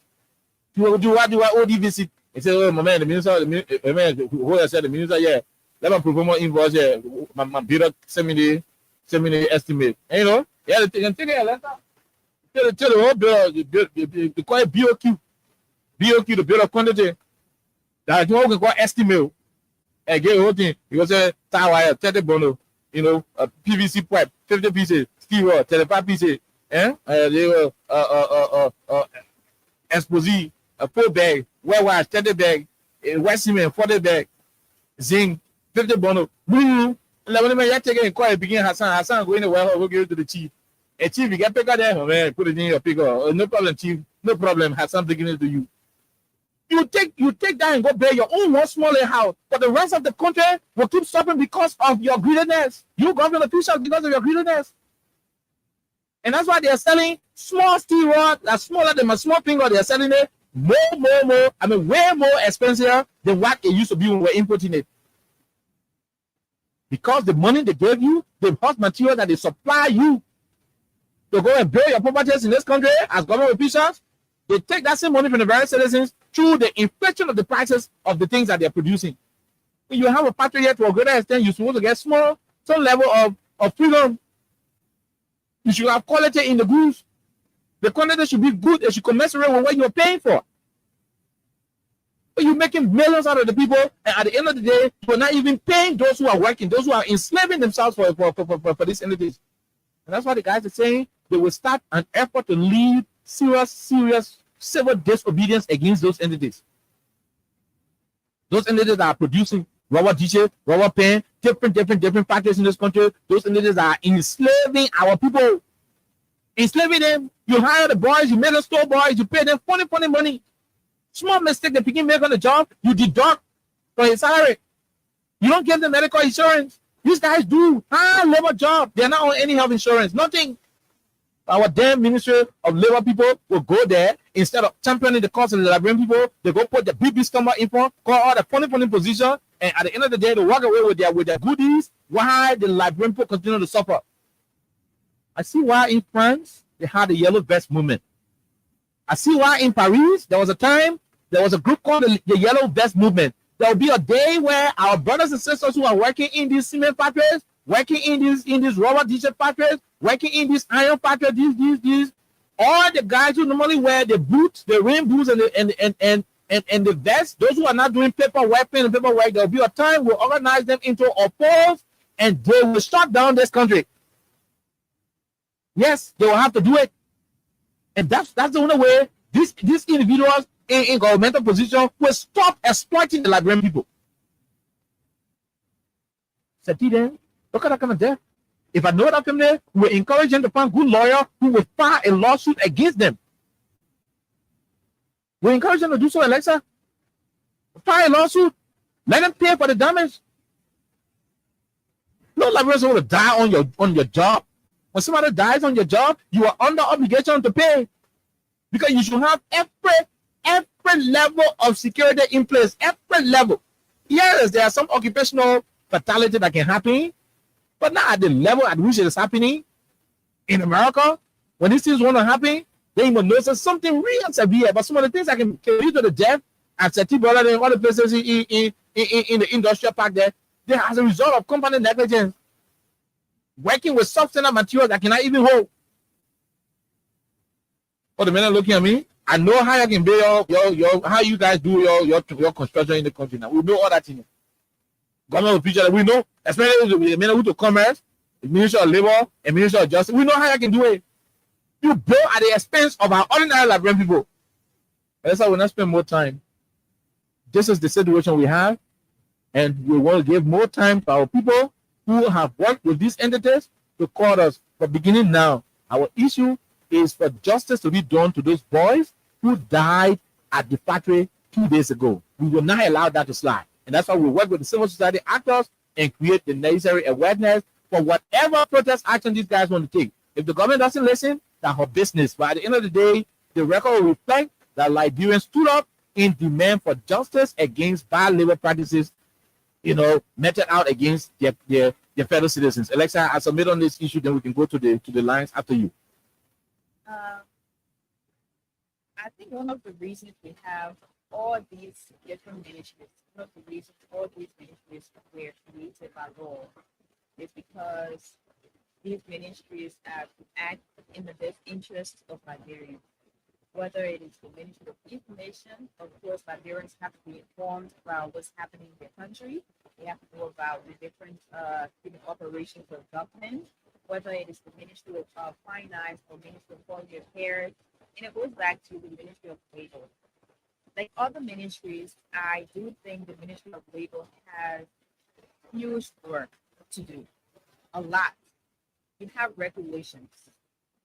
To do what do I owe visit? He said, oh my man, the minister, who I said the minister, yeah, let me prove more invoice. Yeah, my builder send me the estimate. And, you know, yeah, they can take it letter. Tell the whole bill, they call it BOQ, the bill of quantity. That you can call estimate. And get the whole thing. Because tower wire, 30 bono, you know, a PVC pipe, 50 pieces, steel rod, 35 pieces, they were exposé, a 4 bag, wire, 30 bag, white cement, 40 bag, zinc, 50 bono, blue. Like when you take it and call it, begin Hassan go in the warehouse, we'll give it to the chief. And chief, you get pick up there, oh, man, put it in your pick up. No problem, chief. No problem. Hassan bringing it to you. You take that and go build your own one smaller house, but the rest of the country will keep suffering because of your greediness. You government officials because of your greediness. And that's why they are selling small steel rod that's smaller than my small finger. They are selling it more, way more expensive than what it used to be when we were importing it. Because the money they gave you, the hot material that they supply you to go and build your properties in this country as government officials, they take that same money from the various citizens through the inflation of the prices of the things that they're producing. When you have a factory here to a greater extent, you're supposed to get some level of freedom. You should have quality in the goods. The quantity should be good. It should commensurate with what you're paying for. But you're making millions out of the people, and at the end of the day, you're not even paying those who are working, those who are enslaving themselves for these entities. And that's why the guys are saying they will start an effort to lead serious civil disobedience against those entities. Those entities that are producing rubber t-shirt, rubber pen, different factories in this country. Those entities are enslaving our people. Enslaving them. You hire the boys, you make them store boys, you pay them funny money. Small mistake the picking make on the job, you deduct for his salary. You don't give them medical insurance. These guys do high level job. They're not on any health insurance, nothing. Our damn Ministry of Labor people will go there instead of championing the cause of the Liberian people. They go put the BB stomach in front, call all the funny position, and at the end of the day, they walk away with their goodies. Why the Liberian people continue to suffer? I see why in France they had the yellow vest movement. I see why in Paris there was a time there was a group called the yellow vest movement. There will be a day where our brothers and sisters who are working in these cement factories, working in these rubber t-shirt factories, working in this iron factory, these, all the guys who normally wear the boots, the rain boots, and the vest, those who are not doing paperwork, pen and paperwork, there will be a time we'll organize them into a polls and they will shut down this country. Yes, they will have to do it. And that's the only way these individuals in governmental position will stop exploiting the Liberian people. Sethi then, look at that kind of death. If I know that from there, we encourage them to find good lawyer who will file a lawsuit against them. We encourage them to do so, Alexa. File a lawsuit. Let them pay for the damage. No Liberians will die on your job. When somebody dies on your job, you are under obligation to pay. Because you should have every level of security in place. Every level. Yes, there are some occupational fatality that can happen, but not at the level at which it is happening in America. When these things want to happen, then you must notice something real severe. But some of the things that can lead to the death at Sethi Brothers and other places in the industrial park there, as a result of company negligence. working with substandard materials that cannot even hold. For the men looking at me, I know how I can build your how you guys do your construction in the country now. We know all that thing. Government will feature that we know, especially the men who to commerce, the Ministry of Labor, and Ministry of Justice. We know how I can do it. You build at the expense of our ordinary Liberian people. That's why we'll not spend more time. This is the situation we have, and we want to give more time to our people who have worked with these entities to call us. But beginning now, our issue is for justice to be done to those boys who died at the factory 2 days ago. We will not allow that to slide. And that's why we work with the civil society actors and create the necessary awareness for whatever protest action these guys want to take. If the government doesn't listen, that's her business. But at the end of the day, the record will reflect that Liberians stood up in demand for justice against bad labor practices, meted out against their fellow citizens. Alexa, I submit on this issue, then we can go to the lines after you. I think one of the reasons we have all these different ministries, one of the reasons all these ministries were created by law is because these ministries act in the best interest of Liberians. Whether it is the Ministry of Information, of course, Liberians have to be informed about what's happening in their country. They have to know about the different operations of government, whether it is the Ministry of Finance or Ministry of Foreign Affairs. And it goes back to the Ministry of Labor. Like other ministries, I do think the Ministry of Labor has huge work to do, a lot. You have regulations,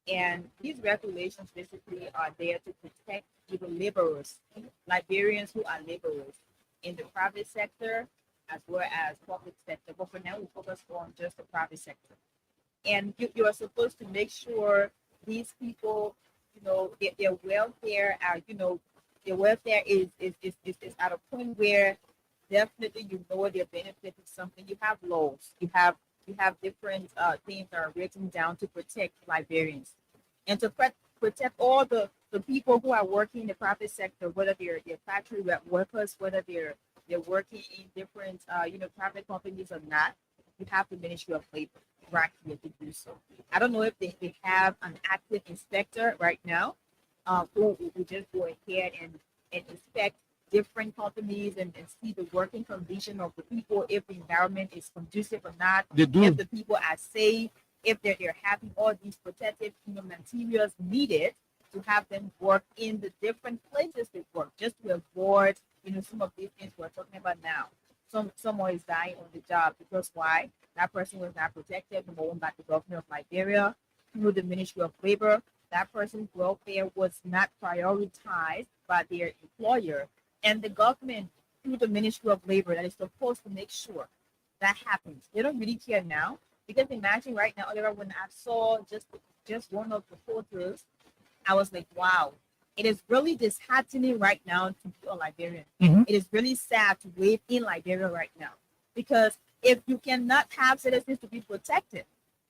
and these regulations basically are there to protect even laborers, Liberians who are laborers in the private sector as well as public sector. But for now, we focus on just the private sector. And you are supposed to make sure these people, their welfare, their welfare is at a point where definitely their benefit is something. You have laws, you have different things that are written down to protect Liberians and to protect all the people who are working in the private sector, whether they're factory workers, whether they're working in different private companies or not. You have the Ministry of Labor right here to do so. I don't know if they have an active inspector right now who will just go ahead and inspect different companies and see the working condition of the people, if the environment is conducive or not, if the people are safe, if they're having all these protective materials needed to have them work in the different places they work, just to avoid some of these things we're talking about now. Someone is dying on the job because why? That person was not protected, number one, by the government of Liberia, through the Ministry of Labor. That person's welfare was not prioritized by their employer. And the government, through the Ministry of Labor, that is supposed to make sure that happens. They don't really care now. Because imagine right now, when I saw just one of the photos, I was like, wow, it is really disheartening right now to be a Liberian. Mm-hmm. It is really sad to live in Liberia right now. Because if you cannot have citizens to be protected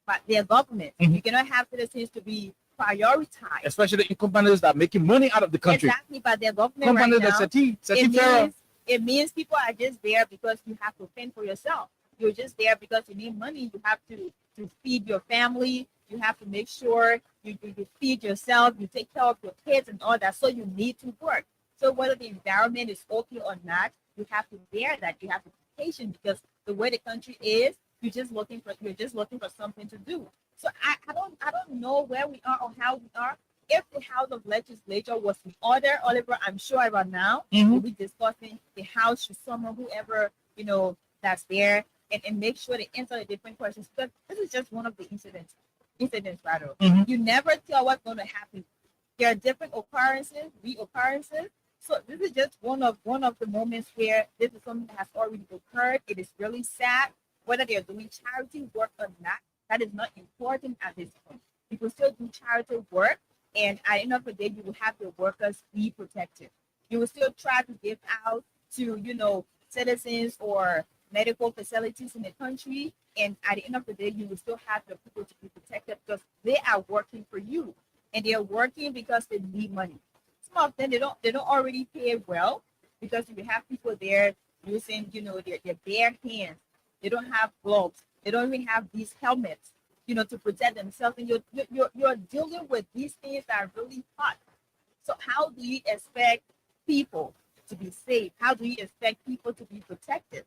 by their government, mm-hmm. you cannot have citizens to be prioritized. Especially in companies that are making money out of the country. Exactly, by their government companies right now. It means people are just there because you have to fend for yourself. You're just there because you need money. You have to feed your family. You have to make sure you feed yourself. You take care of your kids and all that. So you need to work. So whether the environment is okay or not, you have to bear that. You have to be patient because the way the country is, you're just looking for something to do. So I don't know where we are or how we are. If the House of Legislature was in order, Oliver, I'm sure right now we'll be discussing the House should summon whoever that's there and make sure they answer the different questions. Because this is just one of the incidents rather. Mm-hmm. You never tell what's going to happen. There are different occurrences, reoccurrences. So this is just one of the moments where this is something that has already occurred. It is really sad. Whether they're doing charity work or not, that is not important at this point. People still do charity work, and at the end of the day, you will have your workers be protected. You will still try to give out to, citizens or medical facilities in the country, and at the end of the day, you will still have your people to be protected because they are working for you, and they are working because they need money. Some of them they don't already pay well because you have people there using their bare hands. They don't have gloves. They don't even have these helmets. to protect themselves, and you're dealing with these things that are really hot. So how do you expect people to be safe? How do you expect people to be protected?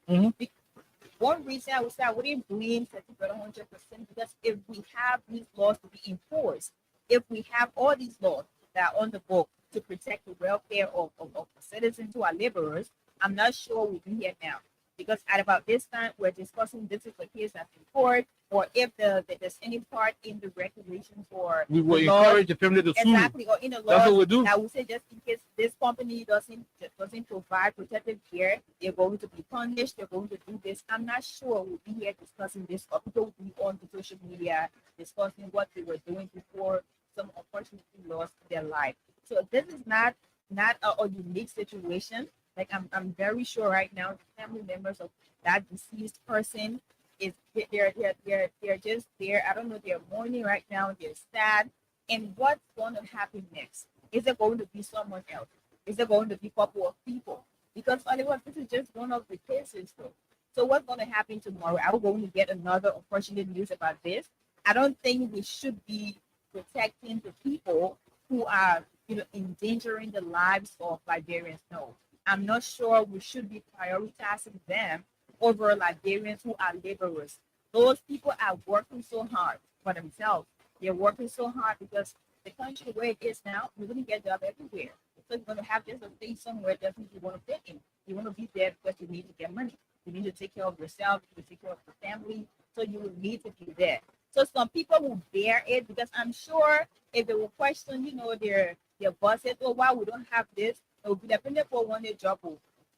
One reason I would say I wouldn't blame Sethi Brothers 100%, because if we have these laws to be enforced, if we have all these laws that are on the book to protect the welfare of the citizens who are laborers, I'm not sure we'll be here now. Because at about this time, we're discussing this is the case that's in court, or if there's any part in the regulation for We will the laws, encourage the family to sue. exactly, or in the That's law what we do. that will say just in case this company doesn't provide protective care, they're going to be punished, they're going to do this. I'm not sure we'll be here discussing this, or people will be on the social media discussing what they were doing before some unfortunately lost their life. So this is not a unique situation. Like I'm very sure right now the family members of that deceased person is they're just there. I don't know, they're mourning right now, they're sad. And what's going to happen next? Is it going to be someone else? Is it going to be a couple of people? Because Oliver, this is just one of the cases though. So what's going to happen tomorrow? Are we going to get another unfortunate news about this? I don't think we should be protecting the people who are endangering the lives of Liberians. No. I'm not sure we should be prioritizing them over Liberians who are laborers. Those people are working so hard for themselves. They're working so hard because the country where it is now, you're going to get jobs everywhere. So you're going to have just a place somewhere that you want to fit in. You want to be there because you need to get money. You need to take care of yourself. You need to take care of your family. So you will need to be there. So some people will bear it, because I'm sure if they will question, their bosses, oh, why we don't have this, it will be dependent for one job.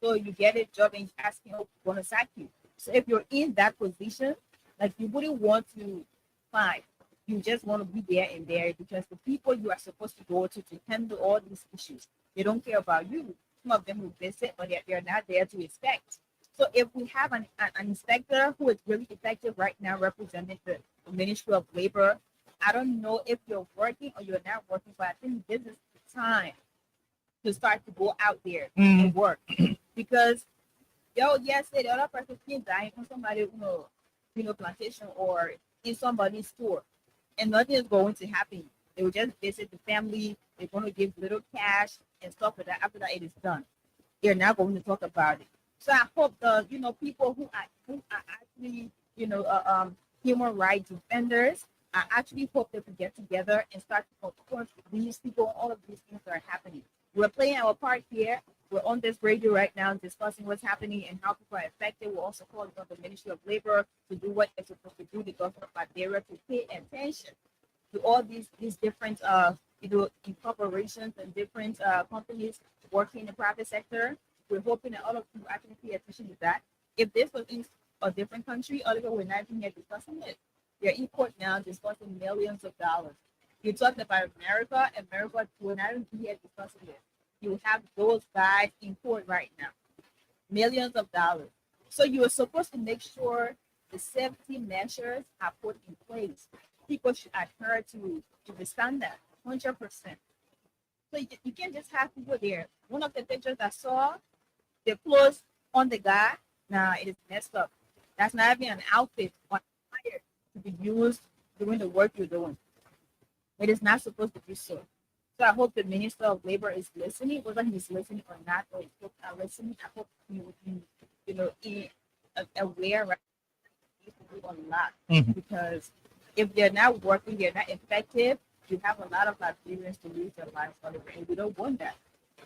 So you get a job and asking, oh, we're going to sack you. So if you're in that position, like, you wouldn't want to fight. You just want to be there and there, because the people you are supposed to go to handle all these issues, they don't care about you. Some of them will visit, but they're not there to inspect. So if we have an inspector who is really effective right now representing the Ministry of Labor, I don't know if you're working or you're not working, but I think this is the time to start to go out there and work. Because yes, the other person can die on somebody, plantation or in somebody's store, and nothing is going to happen. They will just visit the family. They're going to give little cash and stuff like that. After that, it is done. They're not going to talk about it. So I hope the people who are actually human rights defenders, I actually hope that we get together and start to support these people. All of these things that are happening. We're playing our part here. We're on this radio right now discussing what's happening and how people are affected. We're also calling on the Ministry of Labor to do what they're supposed to do. The government of Liberia to pay attention to all these different corporations and different companies working in the private sector. We're hoping that all of you actually pay attention to that. If this was in a different country, Oliver, we're not even here discussing it. They're in court now discussing millions of dollars. You talked about America, we're not even here discussing it. You have those guys in court right now, millions of dollars. So you are supposed to make sure the safety measures are put in place. People should adhere to the standard, 100%. So you can't just have people there. One of the pictures I saw, the clothes on the guy, nah, it is messed up. That's not even an outfit on fire to be used doing the work you're doing. It is not supposed to be so. So I hope the Minister of Labor is listening, whether he's listening or not, or if folks are listening. I hope he would be, aware right now to do a lot. Because if they're not working, they're not effective, you have a lot of Liberians to lose their lives, and we don't want that.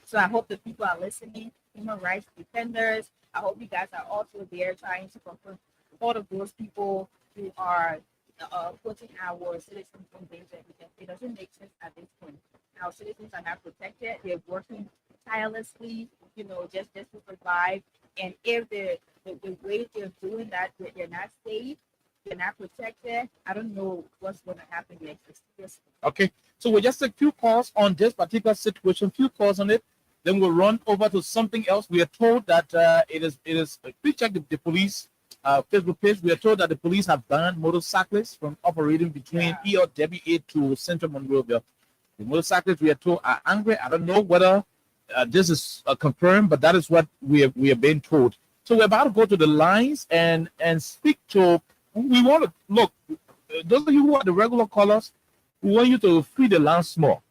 So I hope the people are listening, human rights defenders. I hope you guys are also there trying to confront all of those people who are putting our citizens in danger, because it doesn't make sense at this point. Our citizens are not protected. They're working tirelessly, just to survive. And if the way they're doing that, they're not safe, they're not protected, I don't know what's going to happen next. Okay, so we'll just take few calls on this particular situation, few calls on it. Then we'll run over to something else. We are told that it is. Please check the police Facebook page. We are told that the police have banned motorcyclists from operating between ELWA to Central Monrovia. The motorcyclists, we are told, are angry. I don't know whether this is confirmed, but that is what we are being told. So we're about to go to the lines and speak to. We want to look. those of you who are the regular callers, we want you to free the line small,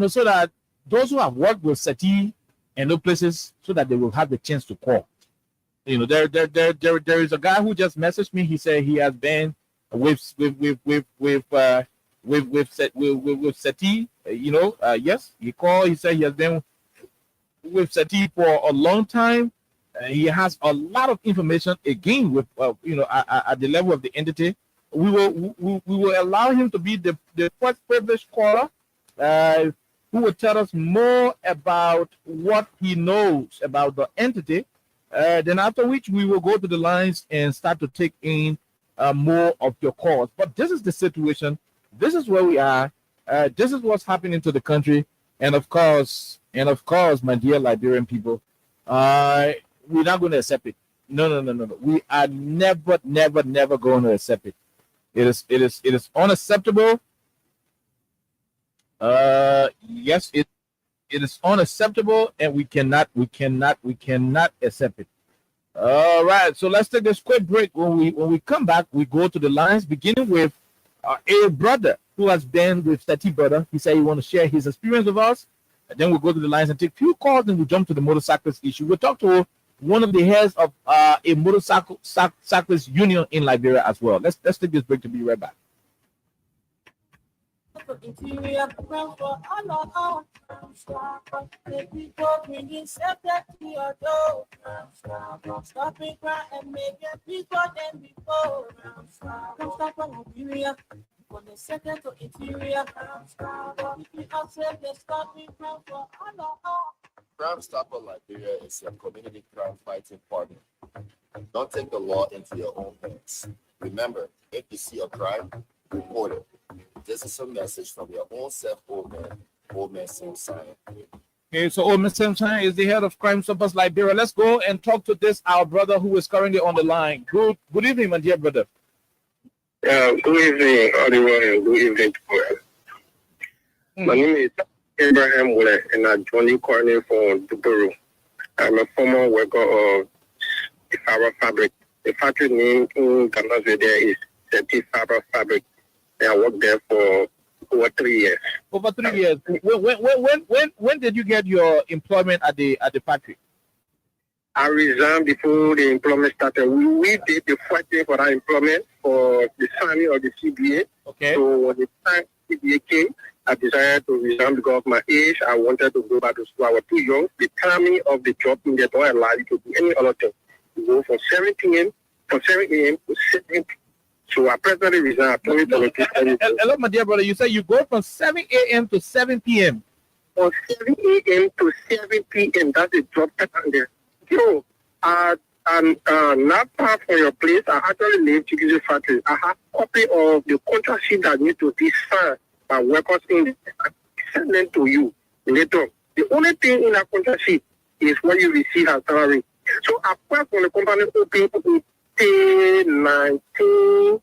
so that those who have worked with Sethi and other places, so that they will have the chance to call. There is a guy who just messaged me. He said he has been with Sethi. Yes, he called. He said he has been with Sethi for a long time. He has a lot of information. Again, with at the level of the entity, we will allow him to be the first privileged caller, who will tell us more about what he knows about the entity. Then after which we will go to the lines and start to take in more of your calls. But this is the situation. This is where we are. This is what's happening to the country. And of course, my dear Liberian people, we're not going to accept it. No. We are never going to accept it. It is unacceptable. Yes, it is unacceptable, and we cannot accept it. All right, so let's take this quick break. When we come back, we go to the lines, beginning with a brother who has been with Sethi Brother. He said he want to share his experience with us. And then we'll go to the lines and take a few calls, and we'll jump to the motorcyclist issue. We'll talk to one of the heads of a motorcyclist union in Liberia as well. Let's take this break to be right back. Interior program for all the people bringing subject to your door. Stop it, cry, and make it people than before. Come stop on Nigeria. From the second to interior, we outside the stopping ground for all. Crime Stopper Liberia is your community crime fighting partner. Don't take the law into your own hands. Remember, if you see a crime, report it. This is a message from your own self, Old Man Sam Sign. Okay, so Old Man Sam Sign is the head of Crime Stoppers Liberia. Let's go and talk to our brother who is currently on the line. Good evening, my dear brother. Good evening, everyone, and good evening to all. My name is Abraham Wule, and I'm joining currently from Dubaru. I'm a former worker of the Fiber Fabric. The factory name in Ghana there is Sethi Fiber Fabric. And I worked there for over 3 years. Over 3 years. When did you get your employment at the factory? I resigned before the employment started. We did the fighting for that employment for the signing of the CBA. Okay. So when the time CBA came, I decided to resign because of my age. I wanted to go back to school. I was too young. The timing of the job in the don't allow you to do any other thing. You go from 7 a.m. to 7 p.m. So I presently resigned. Hello, my dear brother. You say you go from 7 a.m. to 7 p.m. From 7 a.m. to 7 p.m. That's the job pattern there. So, not far from your place, I actually live in the factory. I have a copy of the contract sheet that need to be signed by workers in I send them to you later. The only thing in that contract sheet is what you receive as salary. So, apart from the company open in 19,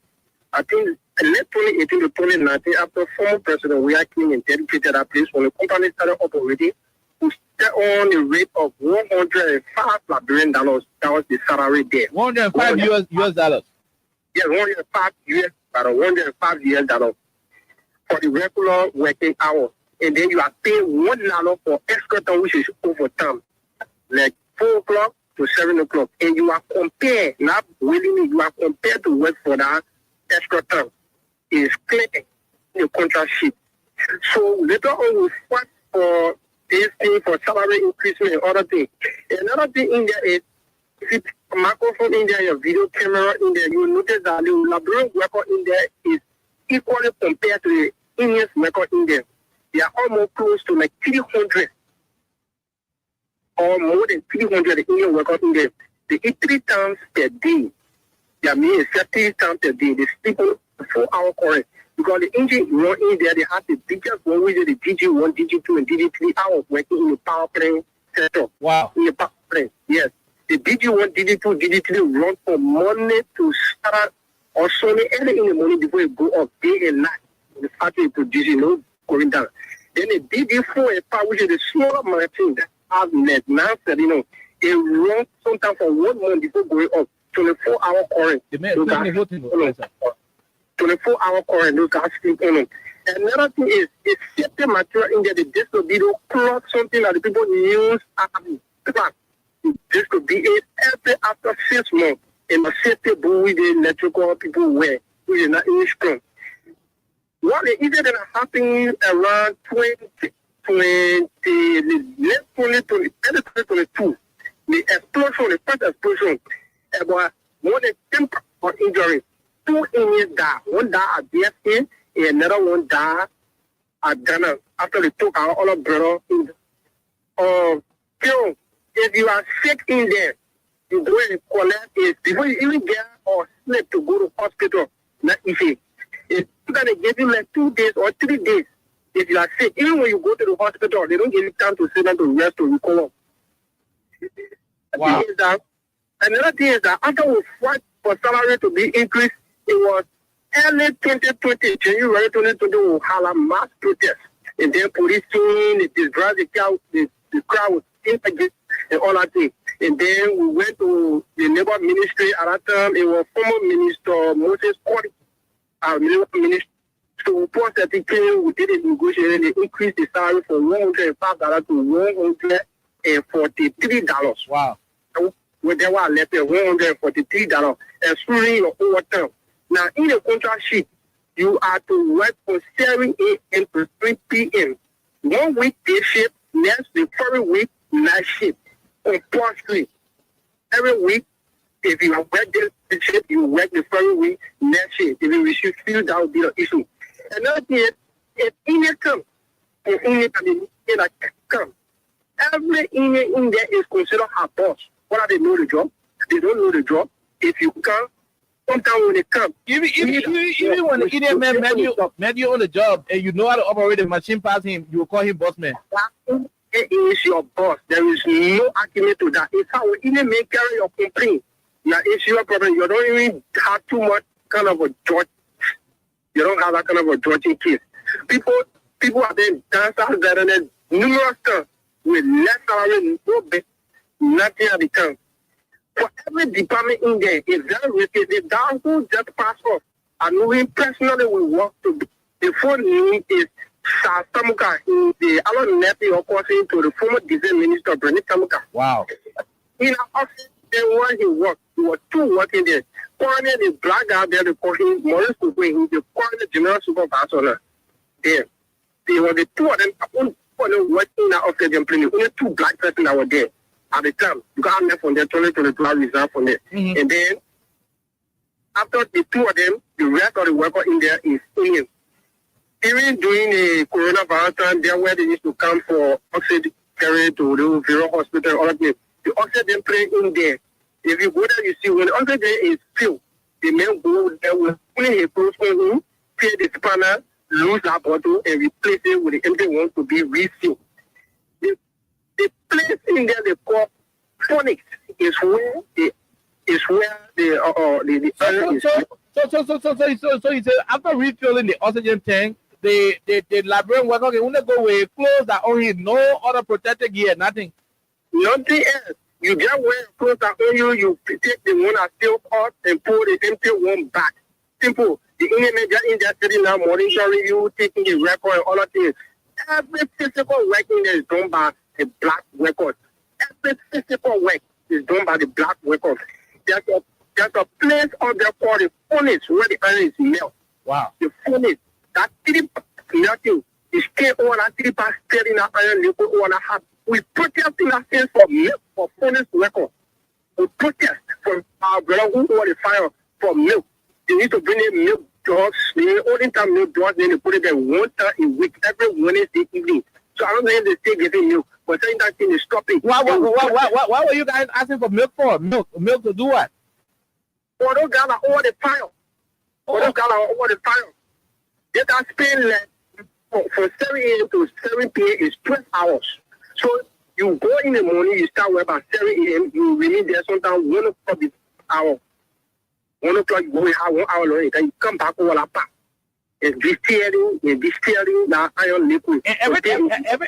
I think, late 2018 to 2019, after former president, we came and dedicated that place when the company started operating. We set on a rate of $105 Liberian dollars. That was the salary there. 105 US dollars. Yeah, 105 US dollars, 105 US dollars for the regular working hours. And then you are paying $1 for extra time, which is overtime, like 4 o'clock to 7 o'clock. And you are compared, not willingly, you are compared to work for that extra time. It's clear in the contract sheet. So later on, we fight for this thing for salary increasement and other things. Another thing in there is, if you put a microphone in there, your video camera in there, you will notice that the Liberian worker in there is equally compared to the Indian worker in there. They are almost close to like 300 or more than 300 Indian workers in there. They eat 3 times per day. That means 30 times per day. They sleep on 4-hour current. Because the engine run in there, they have the biggest one, which is the DG1, DG2, and DG3 hours working in the power plant setup. Wow. In the power plant, yes. The DG1, DG2, DG3 run from Monday to Saturday or Sunday early in the morning before it go up day and night. The factory producing, going down. Then the DG4 and power, which is the smaller machine that have net, now said, it runs sometimes for 1 month before going up. 24-hour current. 24-hour current. Those guys sleep on them. Another thing is, it's safety material in there. The disobedient cloth, something that the people use as disobedient every after 6 months. In a safety buoy, the electrical people wear, which is not in strong. What the incident that happened around 2022, the explosion, the first explosion, about more than 10 for injury. 2 Indians died. One died at BSA, and another one died at Ghana after they took our other brother in. If you are sick in there, you go and collect it before you even get or sleep to go to hospital. Not easy. It's gonna give you like 2 days or 3 days if you are sick. Even when you go to the hospital, they don't give you time to sit down to rest or recover. Wow. Another thing is that after we fought for salary to be increased, it was early 2020, January 2020, we had a mass protest. And then police came, it dispersed the crowd was against and all that thing. And then we went to the labor ministry at that time. It was former minister Moses Corey, our labor minister. So we processed it, we did it negotiation, they increased the salary from $105 to $143. Wow. When they were left at $143, excluding your overtime. Now, in the contract sheet, you are to work from 7 a.m. to 3 p.m. 1 week day shift, next the following week night shift. Compulsory. Every week, if you work this shift, you work the following week next shift. If you receive field, that will be the issue. Another thing is, if Indian come, every Indian in there is considered a boss. Whether they know the job, they don't know the job. If you come, sometimes when they come, Even when the Indian man met you on the job and you know how to operate the machine past him, you will call him boss man. that is your boss. There is no argument to that. It's how Indian men carry your complaint. Now, it's your problem. You don't even have too much kind of a judge. You don't have that kind of a judging case. People are then dancers better than numerous times with less salary, no bit, nothing at the time. For every department in there, it's very risky. The guy who just passed off, I know him personally, we work to the phone name is Samuka, the Alon nephew, of course, to the former design minister, Brenny Samuka. Wow. In our office, then when he worked, there were 2 working there. Coroner, the black guy there, they call him Maurice Kugwe, he's the coroner general supervisor there. There were the 2 of them, only working in our office, only 2 black persons that were there at the time. You got left from there, 2022 reserve from there. Mm-hmm. And then, after the 2 of them, the rest of the worker in there is Indian. Even during the coronavirus time, there where they used to come for oxygen carry to the Vero Hospital, all of them. The oxygen play in there. If you go there, you see when the oxygen is filled, the men go there with only a close on, pay the spanner, lose that bottle, and replace it with the empty one to be refilled. The place in there they call phonics is where the iron is. So you say after refilling the oxygen tank, the librarian worker can only go with clothes that only no other protected gear, nothing. Nothing else. You just wear clothes that on you, you take the one that's still hot and pull the empty one back. Simple. The Indian just in there sitting now monitoring you, taking the record and all that things. Every physical work in there is done by the black workers. Every physical work is done by the black workers. There's a place out there called the furnace where the iron is melt. Wow. The furnace, that 3 melting is came over that 3 parts steady that iron liquid over that half. We protest in that sense for milk, for furnace workers. We protest for our brother who over the fire for milk. They need to bring in milk dogs. They only time milk dogs, then they put it there 1 time a week, every Wednesday evening. So I don't know if they still getting milk, but saying that thing is stopping. Why were you guys asking for milk for? Milk to do what? For those guys are over the fire. For those guys are over the fire. They can spend like from 7 a.m. to 7 p.m. is 12 hours. So you go in the morning, you start work at 7 a.m., you remain there sometimes 1 o'clock the hour. 1 o'clock, you go in 1 hour long, then you come back over the pack. It's distilling that iron liquid. And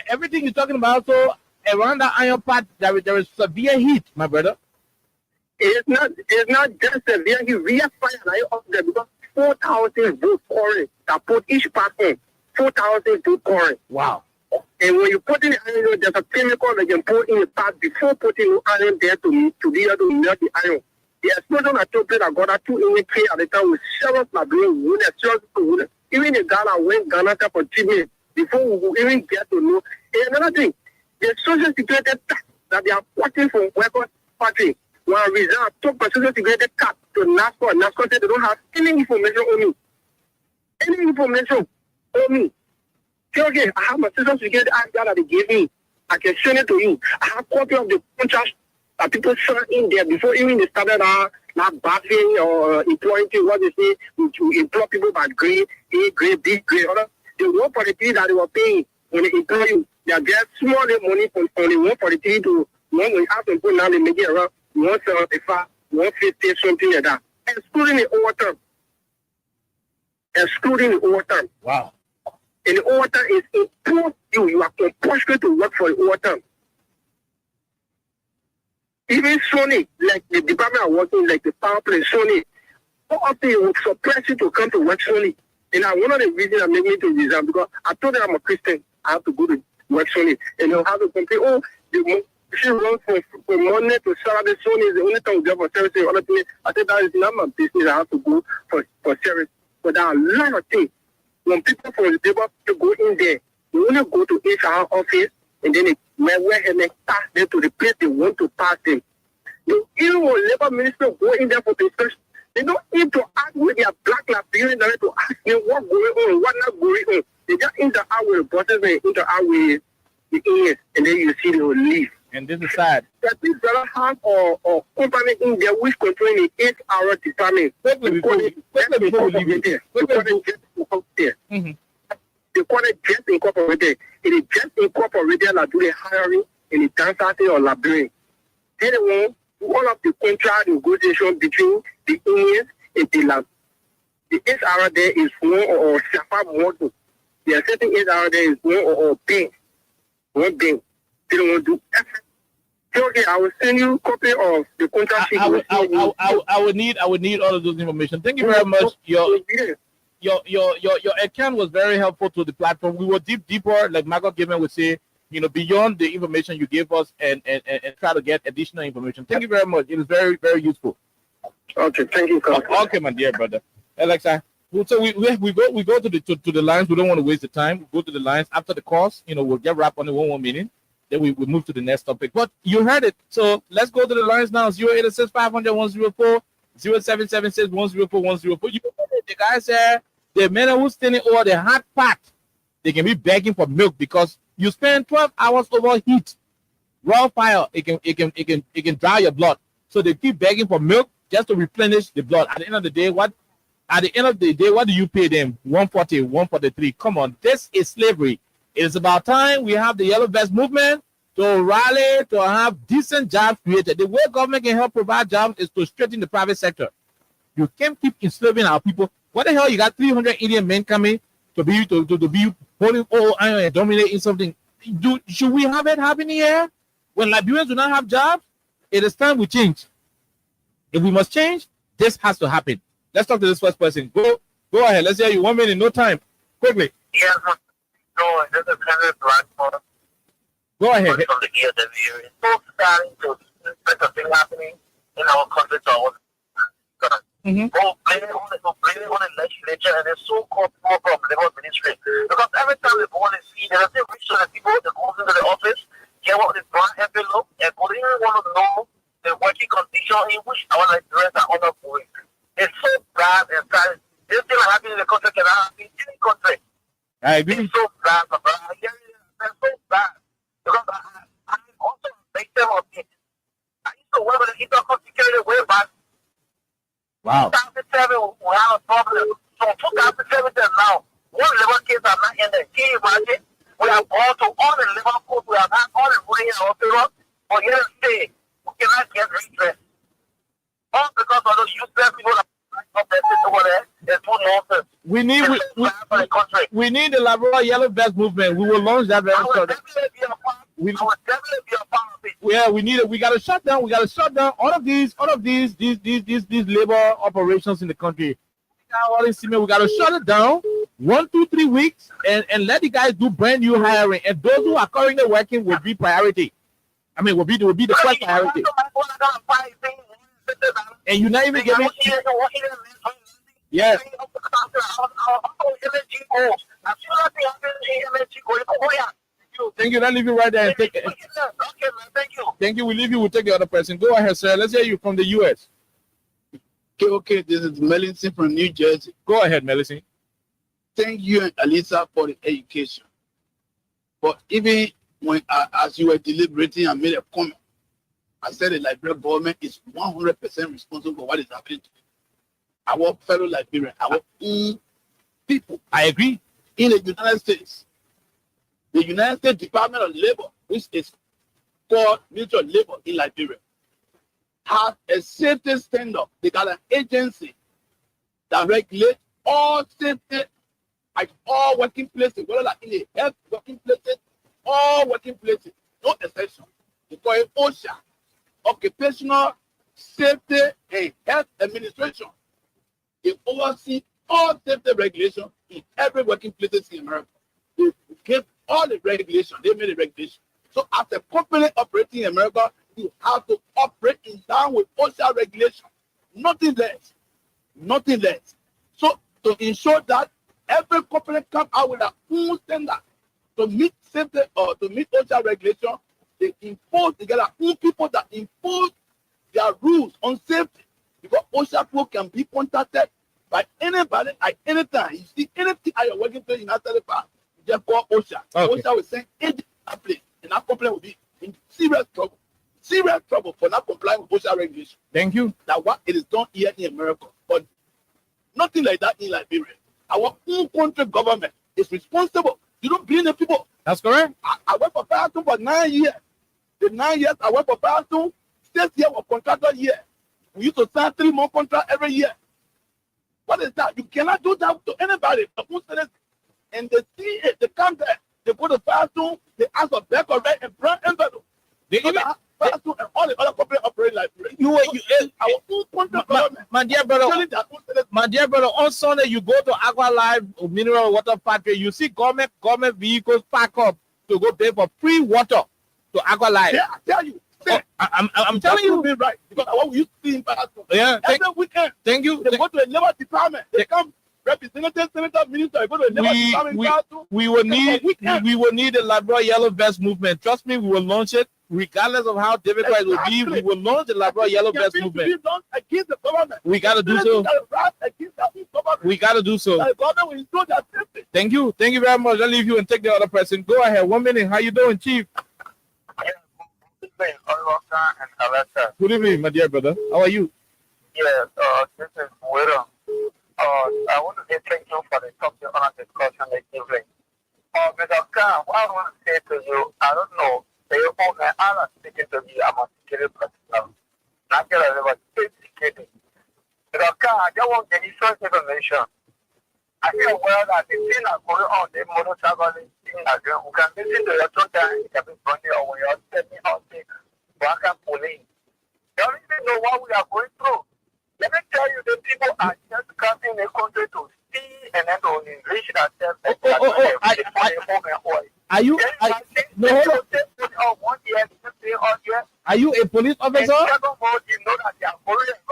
everything you're talking about, so around that iron pot, there is severe heat, my brother. It's not just severe heat, real fire like up there because 4,000 vote current that put each person 4,000 vote current. Wow. And when you put in the iron, there's a chemical that you can put in the pot before putting the iron there to be able to melt the iron. The explosion at Topic that got that 2 inch tree at the time with several Liberian wounded, even the Ghana went Ghana for treatment before we will even get to know. And another thing, the social security tax that they are putting from Weapons Party, one reason I took my social security cut to NASCO, and NASCO said they don't have any information on me. Any information on me. Okay, I have my social security act that they gave me. I can send it to you. I have a copy of the contract that people signed in there before even they started not bathing or employing people, what they say, to employ people by grade, A grade, B grade, other. The 143 that they were paying when they employ you, they are just small money from only 143 to one we have to put now they make it around 175, 150, something like that. Excluding the overtime. Excluding the overtime. Wow. And the overtime is imposed you are compulsory to work for the overtime. Even Sony, like the department are working, like the power plant, Sony, how often it would suppress you to come to work Sony. And one of the reasons that made me to resign, because I told them I'm a Christian, I have to go to work Sony. And they'll have to complain, oh, she runs from Monday to Saturday, Sony is the only time we get for service and other things. I said, that is not my business, I have to go for service. But there are a lot of things. When people from the labor to go in there, they only go to HR office and then they wear and they pass them to the place they want to pass them. Even when labor minister go in there for the inspection, they don't need to ask with their black Liberian to ask them what's going on, what not going on. They just interact with the bosses and interact with the ears, and then you see they will leave. And this is sad. That this brother have or company in there which control the 8-hour department. Quickly before we leave it. They call it just incorporated. It is just incorporated that do the hiring in the dancing or Liberian. They want all of the contract negotiation between the unions and the lab. The 8-hour there is one or Shafa model. There are certain 8-hour there is one or bank. One bank. They don't want to do everything. Okay, I will send you a copy of the contract. I would need all of those information. Thank you very much. Your account was very helpful to the platform. We were deeper, like Michael Given would say, beyond the information you gave us and try to get additional information. Thank you very much. It was very, very useful. Okay, thank you. Okay, my dear brother. Alexa, so we go to the lines. We don't want to waste the time. We go to the lines after the course. We'll get wrapped on the 1 minute. Then we move to the next topic. But you heard it. So let's go to the lines now. 0886 500 104, 0776 104 104. You heard it. The guy said the men who's standing over the hot pot, they can be begging for milk because you spend 12 hours over heat, raw fire. It can dry your blood. So they keep begging for milk just to replenish the blood. At the end of the day, what do you pay them? 140, 143. Come on, this is slavery. It's about time we have the Yellow Vest movement to rally to have decent jobs created. The way government can help provide jobs is to strengthen the private sector. You can't keep enslaving our people. What the hell? You got 300 Indian men coming to be holding all iron and dominating something. Should we have it happening here? When Liberians do not have jobs, it is time we change. If we must change, this has to happen. Let's talk to this first person. Go ahead. Let's hear you. 1 minute, no time. Quickly. Yeah, no, this is Henry Blackmore. Go ahead. From the ESW. It's so starting to better thing happening in our country. So blaming on the legislature and the so-called program labor ministry. Because every time they go and see, there's a rich of the people that goes into the office, get what is brown envelope, and they even want to know the working condition in which our Nigerians are undergoing. It's so bad and sad. This thing happening in the country cannot happen in any country. I agree. It's so bad, but it's so bad. Because I'm also a victim of it. I used to work with the Intercompany Security way back. Wow. 2007, we have a problem. So 2007 now, one labor case are not in there. Can you imagine? We have gone to all the labor courts, we have had all the ruling in our favor, but yet say we cannot get redress. All because of those useless people that are over there, they're too nonsense. We need the Liberal Yellow Vest movement. We will launch that very soon. I would definitely be a part of it. Yeah, we need it. We gotta shut down all of these labor operations in the country. all this cement. We got to shut it down 1, 2, 3 weeks and let the guys do brand new hiring. And those who are currently working will be priority. I mean, will be the first priority. And you're not even giving. Yes. Thank you. Let's leave you right there and take it. Okay, man. Thank you. Thank you. We leave you. We'll take the other person. Go ahead, sir. Let's hear you from the U.S. Okay. This is Melinson from New Jersey. Go ahead, Melissa. Thank you and Alisa for the education. But even when as you were deliberating, I made a comment. I said the Liberian government is 100% responsible for what is happening to our fellow Liberians, our own people. I agree. In the United States, the United States Department of Labor, which is called Ministry of Labor in Liberia, has a safety standard. They got an agency that regulates all safety at all working places, whether like in the health working places, all working places, no exception. They call it OSHA, Occupational Safety and Health Administration. They oversee all safety regulations in every working places in America. They give all the regulations. They made the regulation. So as a company operating in America, you have to operate in line with OSHA regulation. Nothing less. Nothing less. So to ensure that every company comes out with their own standard to meet safety or to meet OSHA regulation, they get their own people that impose their rules on safety. Because OSHA people can be contacted by anybody at any time. You see anything at your working place in that department, you just call OSHA. Okay. OSHA will send agent to place, and that company will be in serious trouble for not complying with OSHA regulation. Thank you. That's what it is done here in America. But nothing like that in Liberia. Our own country government is responsible. You don't blame the people. That's correct. I worked for Firestone for 9 years. The 9 years I worked for Firestone, 6 years was contractor year. We used to sign 3-month contract every year. What is that? You cannot do that to anybody. And they see it. They come there. They go to Firestone. They ask for black or red and brown envelope. They even Firestone and all the other companies operate like our own country government. my dear brother. My dear brother, on Sunday you go to Aqua Live Mineral Water Factory. You see government vehicles park up to go pay for free water to Aqua Live. Yeah, I tell you. I'm telling you, be right because I want you to see in Firestone. Yeah. Every weekend. Thank you. They go to the labor department. They come representative, senator, minister. They go to the labor department. We will need the Labrador Yellow Vest movement. Trust me, we will launch it. Regardless of how difficult it will be, we will launch the Labrador Yellow Vest movement. Against the government. We got to do so. We got to do so. The government will ensure their safety. Thank you. Thank you very much. I'll leave you and take the other person. Go ahead. 1 minute. How you doing, Chief? And Alexa. Good evening, my dear brother. How are you? Yes, this is Widow. I want to say thank you for the topic on our discussion this evening. Mr. Khan, what I want to say to you, I don't know, I'm speaking to you, I'm a security personnel. Not just about security. Mr. Khan, I just want to get this information. I feel well that the thing that going on, the motorcyclist thing that we can listen to your total, it can be funny or when you're stepping out the back and pulling. They don't even know what we are going through. Let me tell you, the people are just coming in the country to see and then to enrich themselves. Are you? No, hold on. Are you a police officer? You know that they are following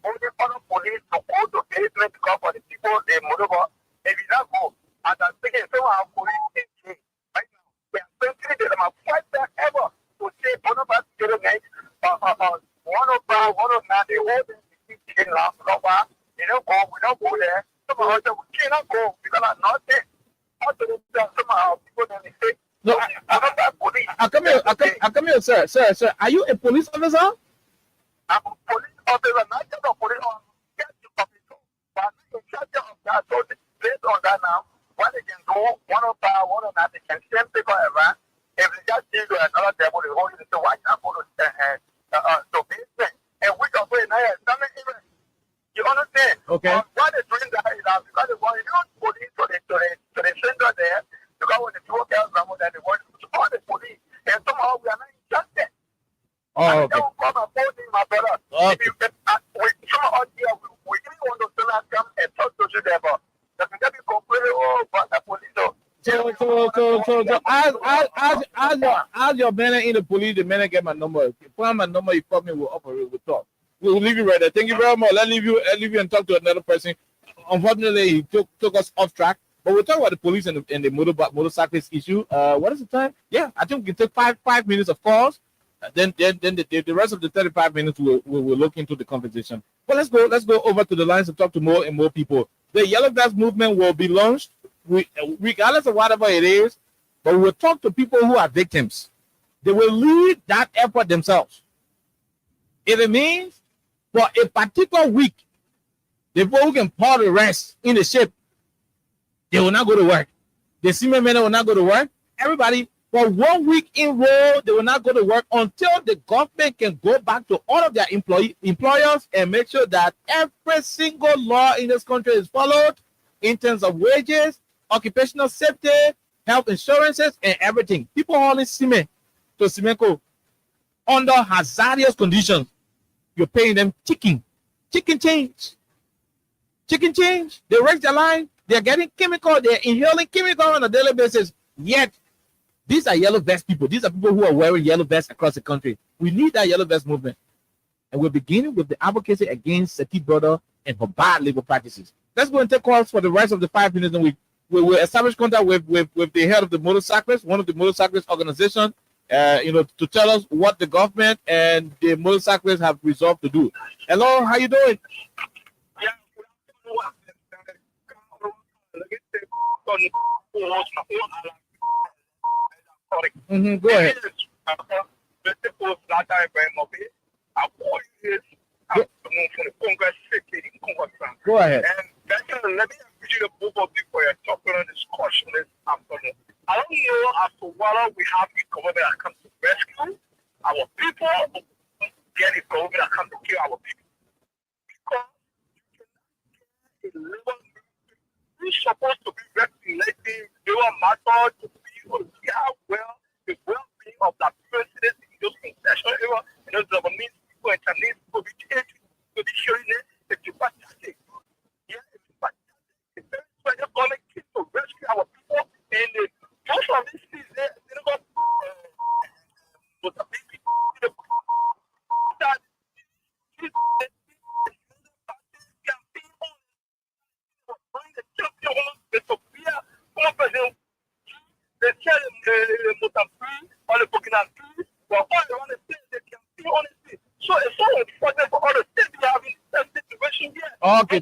only other police to go to basement to come for the people, they motorable. If you not go, as I'm speaking, some of our police is right now. We are spending them a fight ever to say one of us get a night, 105, 109, they hold them. They don't go, we don't go there. Some of us we cannot go because I'm not there. Some of our people then they say, no, I come here, sir. Are you a police officer? I'm a police officer, not just a police officer, but in charge of that. So based on that now, what they can do, 105, 109, they can send people around. If they just do another devil, they hold you to why not go to basement. And we can put it now, even. You understand? Okay. Why they doing that is that because they want to use police to the center there, because when the people tell them that they want to call the police, and somehow we are not interested. Oh, okay. Don't come and phone me, my brother. Okay. If you get, some of us here, we didn't want to come and talk to there, but the people complain, oh, but the police don't. So as your man in the police, the man get my number. If you find my number, you call me, we'll operate, we'll talk. We'll leave you right there. Thank you very much. I'll leave you and talk to another person. Unfortunately, he took us off track. But we'll talk about the police and the motorcyclist issue. What is the time? Yeah, I think we can take five minutes of calls. Then the rest of the 35 minutes we'll look into the conversation. But let's go over to the lines and talk to more and more people. The Yellow Vest movement will be launched, regardless of whatever it is. But we'll talk to people who are victims. They will lead that effort themselves. If it means for a particular week, the people who can pour the rest in the ship, they will not go to work. The cement men will not go to work. Everybody, for 1 week in row, they will not go to work until the government can go back to all of their employers and make sure that every single law in this country is followed in terms of wages, occupational safety, health insurances, and everything. People hauling cement to Cimenco under hazardous conditions. You're paying them chicken change. They wreck their line. They're getting chemical. They're inhaling chemical on a daily basis. Yet, these are yellow vest people. These are people who are wearing yellow vests across the country. We need that yellow vest movement. And we're beginning with the advocacy against Sethi Brothers and her bad labor practices. Let's go and take calls for the rest of the 5 minutes. And we will establish contact with the head of the Motorcyclist, one of the Motorcyclist organizations, to tell us what the government and the motorcyclists have resolved to do. Hello, how you doing? Go ahead. Go ahead. And let me read the book of for your topic on discussion this afternoon. I don't know as to whether we have a government that comes to rescue our people or get a government that comes to kill our people. Because you cannot get a labor movement. We're supposed to be regulating labor matters to be able to see how well the well-being of that president in those concession areas and those government people and Chinese people be taken to the sharing it. It's fantastic. Yeah, it's fantastic. It's very special government keeps to rescue our people and most of these things they don't go but the people that bring the champion de Sofia como president the Mozambique or the Burkina Faso or all around the state they can be honestly. So it's so important for all the states to have that situation here. Okay,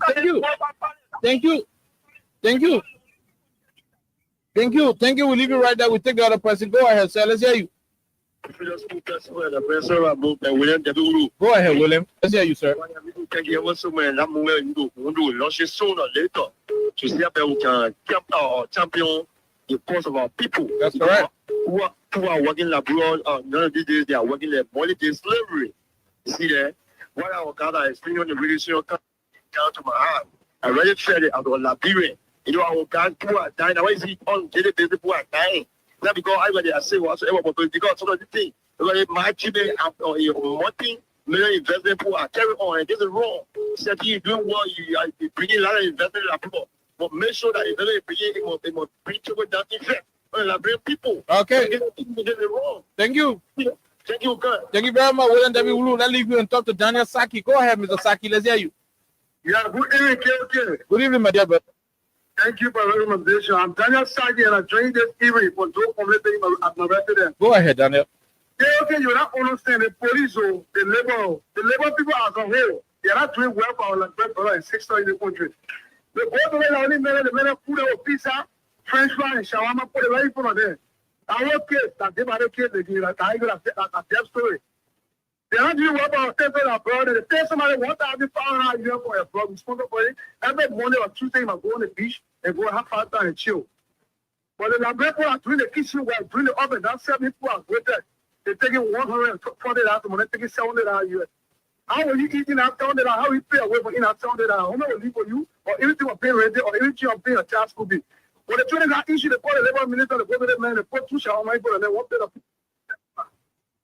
Thank you. We'll leave you right there. We'll take the other person. Go ahead, sir. Let's hear you. Go ahead, William. Let's hear you, sir. Champion the cause of our people. That's correct. Who are working abroad, none of these days they are working like monetary slavery. You see there? What I was explaining on the radio down to my heart. I already said it out of Liberia. You know, our God, people are dying. Why is he on daily basis? People are dying. Not because I say whatsoever, but because some of the things. My children after one thing, million investment people are carrying on, and this is wrong. Sethi, you're doing well, you're bringing a lot of investment in people. But make sure that it must bring people down effect. Liberian people. Okay. Wrong. Thank you. Thank you, God. Thank you very much, William W. Ulu. Let's leave you and talk to Daniel Saki. Go ahead, Mr. Saki. Let's hear you. Yeah, good evening, KK. Good evening, my dear brother. Thank you for the recommendation. I'm Daniel Saki, and I joined this evening for two community at my residence. Go ahead, Daniel. KK, you not understand the police, the labor people as a whole. They are not doing well for our brother and sister in the country. The both of them only made the food or pizza, French fries, and shawarma, put it right in front of them. Our kids, that they are the kids, they like I got a death story. They are not doing well for our sister abroad. They pay somebody $1,500 a year for a blog, sponsor for it. Every Monday or Tuesday, I go on the beach and go have fun time and chill. But the Liberian people are doing the kitchen work, doing the oven. That's 7 people are with that. They're taking $140 a month, taking $700 a year. How are you eating that $700? How will you pay away for in that $700? How much will leave for you? Or everything will pay rent, or everything will pay a child school bill. When the children got issue, they call the labor minister, they go to the man, they put 2 shawarma people, and they won't pay the people.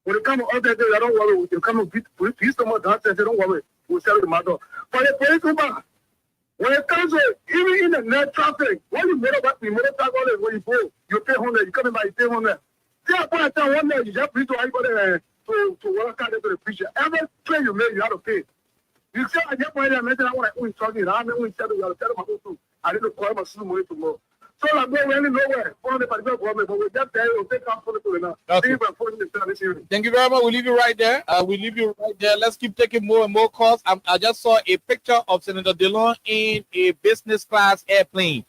When they come out there, they don't worry. They come and beat someone downstairs, they don't worry. We'll sell the matter. But the police come back. When it comes to even in the net traffic, when you motorcycle when you go, you pay 100, you come back, you pay 100. Yeah, by the time 100, you just need to everybody to work out to the preacher. Every train you make, you have to pay. You say, I just want to mention, I want to own something, I want to tell my home. I need to call my soon money tomorrow. So I'm going really nowhere. For the particular government, but we just there, we'll take out for the now. Thank you very much. We'll leave you right there. Let's keep taking more and more calls. I just saw a picture of Senator Dillon in a business class airplane.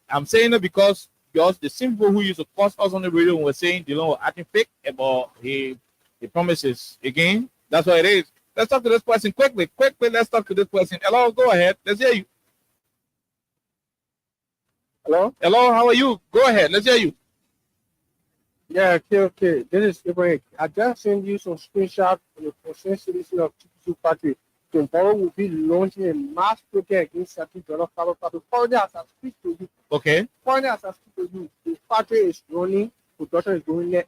I'm saying it because the simple who used to call us on the radio were saying Dillon was acting fake about he promises again. That's what it is. Let's talk to this person quickly. Let's talk to this person. Hello, go ahead. Let's hear you. Hello, how are you? Go ahead. Let's hear you. Yeah, okay. This is Ibrahim. I just sent you some screenshots from the Concerned Citizen of TPC Party. Tomorrow will be launching a mass protest against Sethi Brothers. Currently, as I speak to you. Okay. Currently, as I speak to you, the party is running. Production is going there.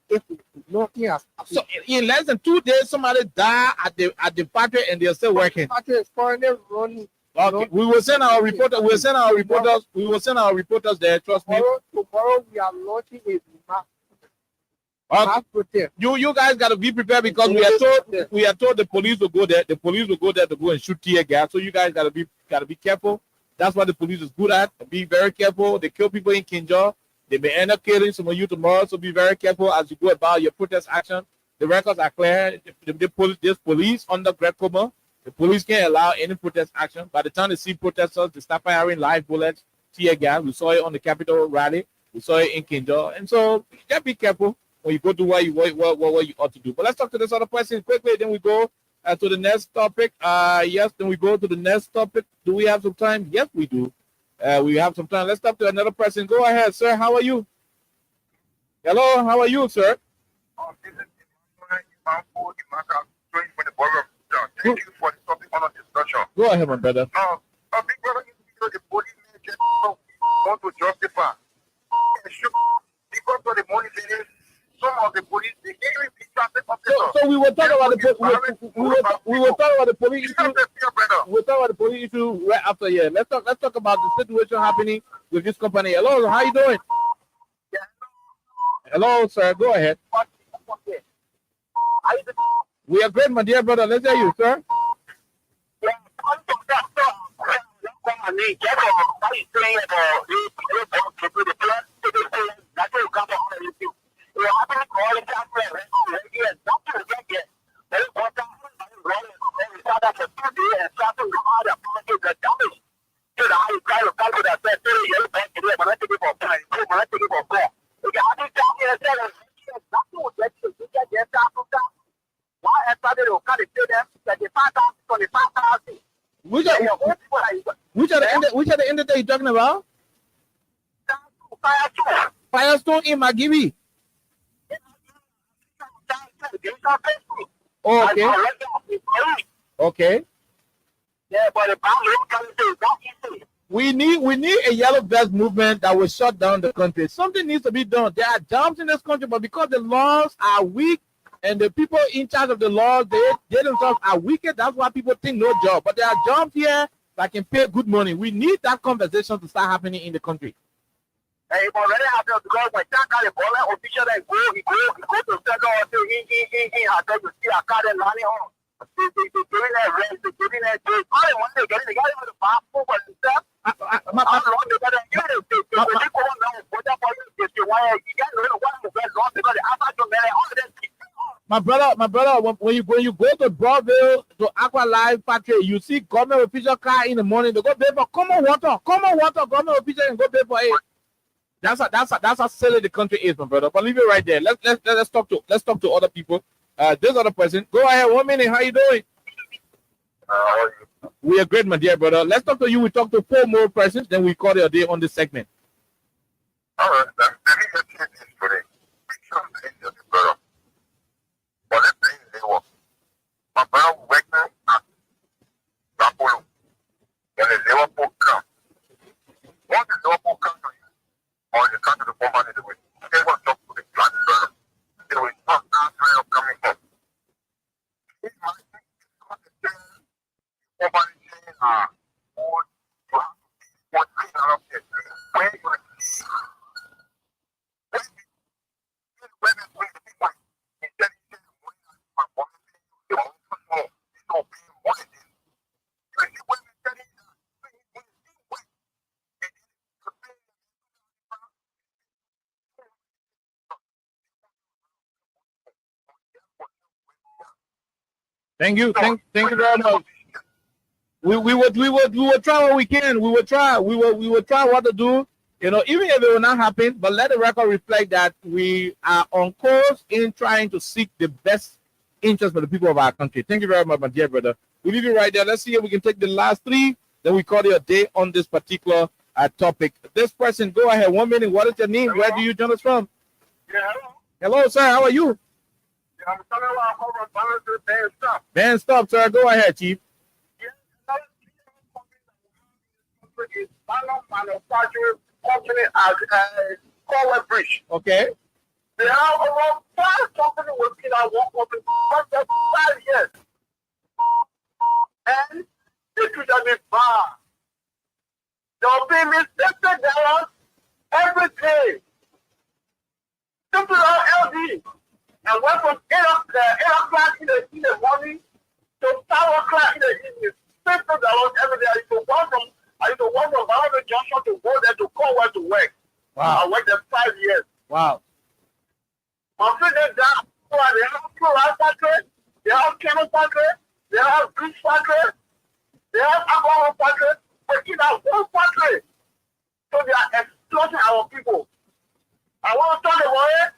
If nothing has happened. So in less than 2 days, somebody died at the party and they're still working. The party is currently running. Okay. We will send our reporters. We will send our reporters there. Trust me. Tomorrow we are launching a mass protest. You guys gotta be prepared because we are told the police will go there. The police will go there to go and shoot tear gas. So you guys gotta be careful. That's what the police is good at. Be very careful. They kill people in Kinja. They may end up killing some of you tomorrow. So be very careful as you go about your protest action. The records are clear. There's police under Greg Coma. The police can't allow any protest action. By the time they see protesters, they start firing live bullets, tear gas. We saw it on the Capitol rally. We saw it in Kinja. And so just be careful when you go to what you ought to do. But let's talk to this other person quickly. Then we go to the next topic. Then we go to the next topic. Do we have some time? Yes, we do. We have some time. Let's talk to another person. Go ahead, sir. How are you? Hello, how are you, sir? Thank you for the topic on discussion. Go ahead, my brother. Big brother, the police just want to justify. Because of the money finish, some of the police they can't even be traffic officers. So we were talking about the police issue. We were talking about the police issue right after here. Let's talk about the situation happening with this company. Hello, how you doing? Hello, sir. Go ahead. We are great, my dear brother. Let's hear you, sir. Which are the end that you're talking about? Firestone in Magibi. Oh, okay. Okay. Yeah, but we need a yellow vest movement that will shut down the country. Something needs to be done. There are jobs in this country, but because the laws are weak and the people in charge of the laws, they themselves are wicked, that's why people think no job. But there are jobs here that can pay good money. We need that conversation to start happening in the country. It already happened because when that guy official that go to settle until he has to see a car and running home. Doing that rent, doing that job. I don't want to get it. They got him to buy food for himself. My brother, when you go to Broadville to Aqua Live Factory, you see government official car in the morning. They go pay for common water. Government official and go pay for it. That's how silly the country is, my brother. But leave it right there. Let's talk to other people. This other person. Go ahead. 1 minute. How you doing? We are great, my dear brother. Let's talk to you. We talk to 4 more persons, then we call it a day on this segment. All right. Let me get you this today. Brother. But let's say they work. My brother working at Rapolo. When the Liverpool come. Once the Liverpool comes to you, or you come to the former in the way, they will talk to the plant brother. They will talk that way of coming up. It might be over the chain, food, you Thank you. Thank you very much. We will try what we can. We will try what to do. You know, even if it will not happen, but let the record reflect that we are on course in trying to seek the best interest for the people of our country. Thank you very much, my dear brother. We leave you right there. Let's see if we can take the last three. Then we call it a day on this particular topic. This person, go ahead. 1 minute. What is your name? Hello? Where do you join us from? Yeah, hello. Hello, sir. How are you? Yeah, I'm talking about band stuff. Band stuff, sir. Go ahead, Chief. Manufacturing company at Corwell Bridge. Okay. They have around 5 companies working at one company for just 5 years. And they treated me bad. They'll pay me $60 every day. $50 LD. And went from 8 o'clock in the morning to 5 o'clock in the evening. $50 every day. I used to walk from Barrow Junction to go there to Cornwall to work. Wow. I worked there 5 years. Wow. My friend is that they have chloride factory, they have chemical factory, they have grease factory, they have alcohol factory, but in that whole factory. So they are exploiting our people. I want to talk about it.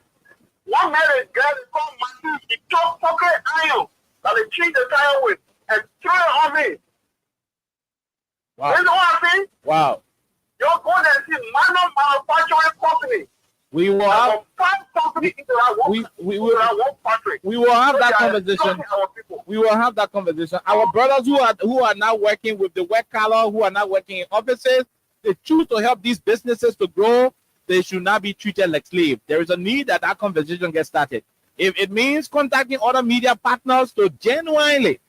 One man is girl called Manu. He took fucking iron that they changed the tire with and threw it on me. Wow. You know what I'm saying? Wow. You're going to see manufacturing company. We will have we will have that conversation. We will have that conversation. Our brothers who are now working with the white collar, who are now working in offices, they choose to help these businesses to grow. They should not be treated like slaves. There is a need that conversation gets started. If it means contacting other media partners to genuinely,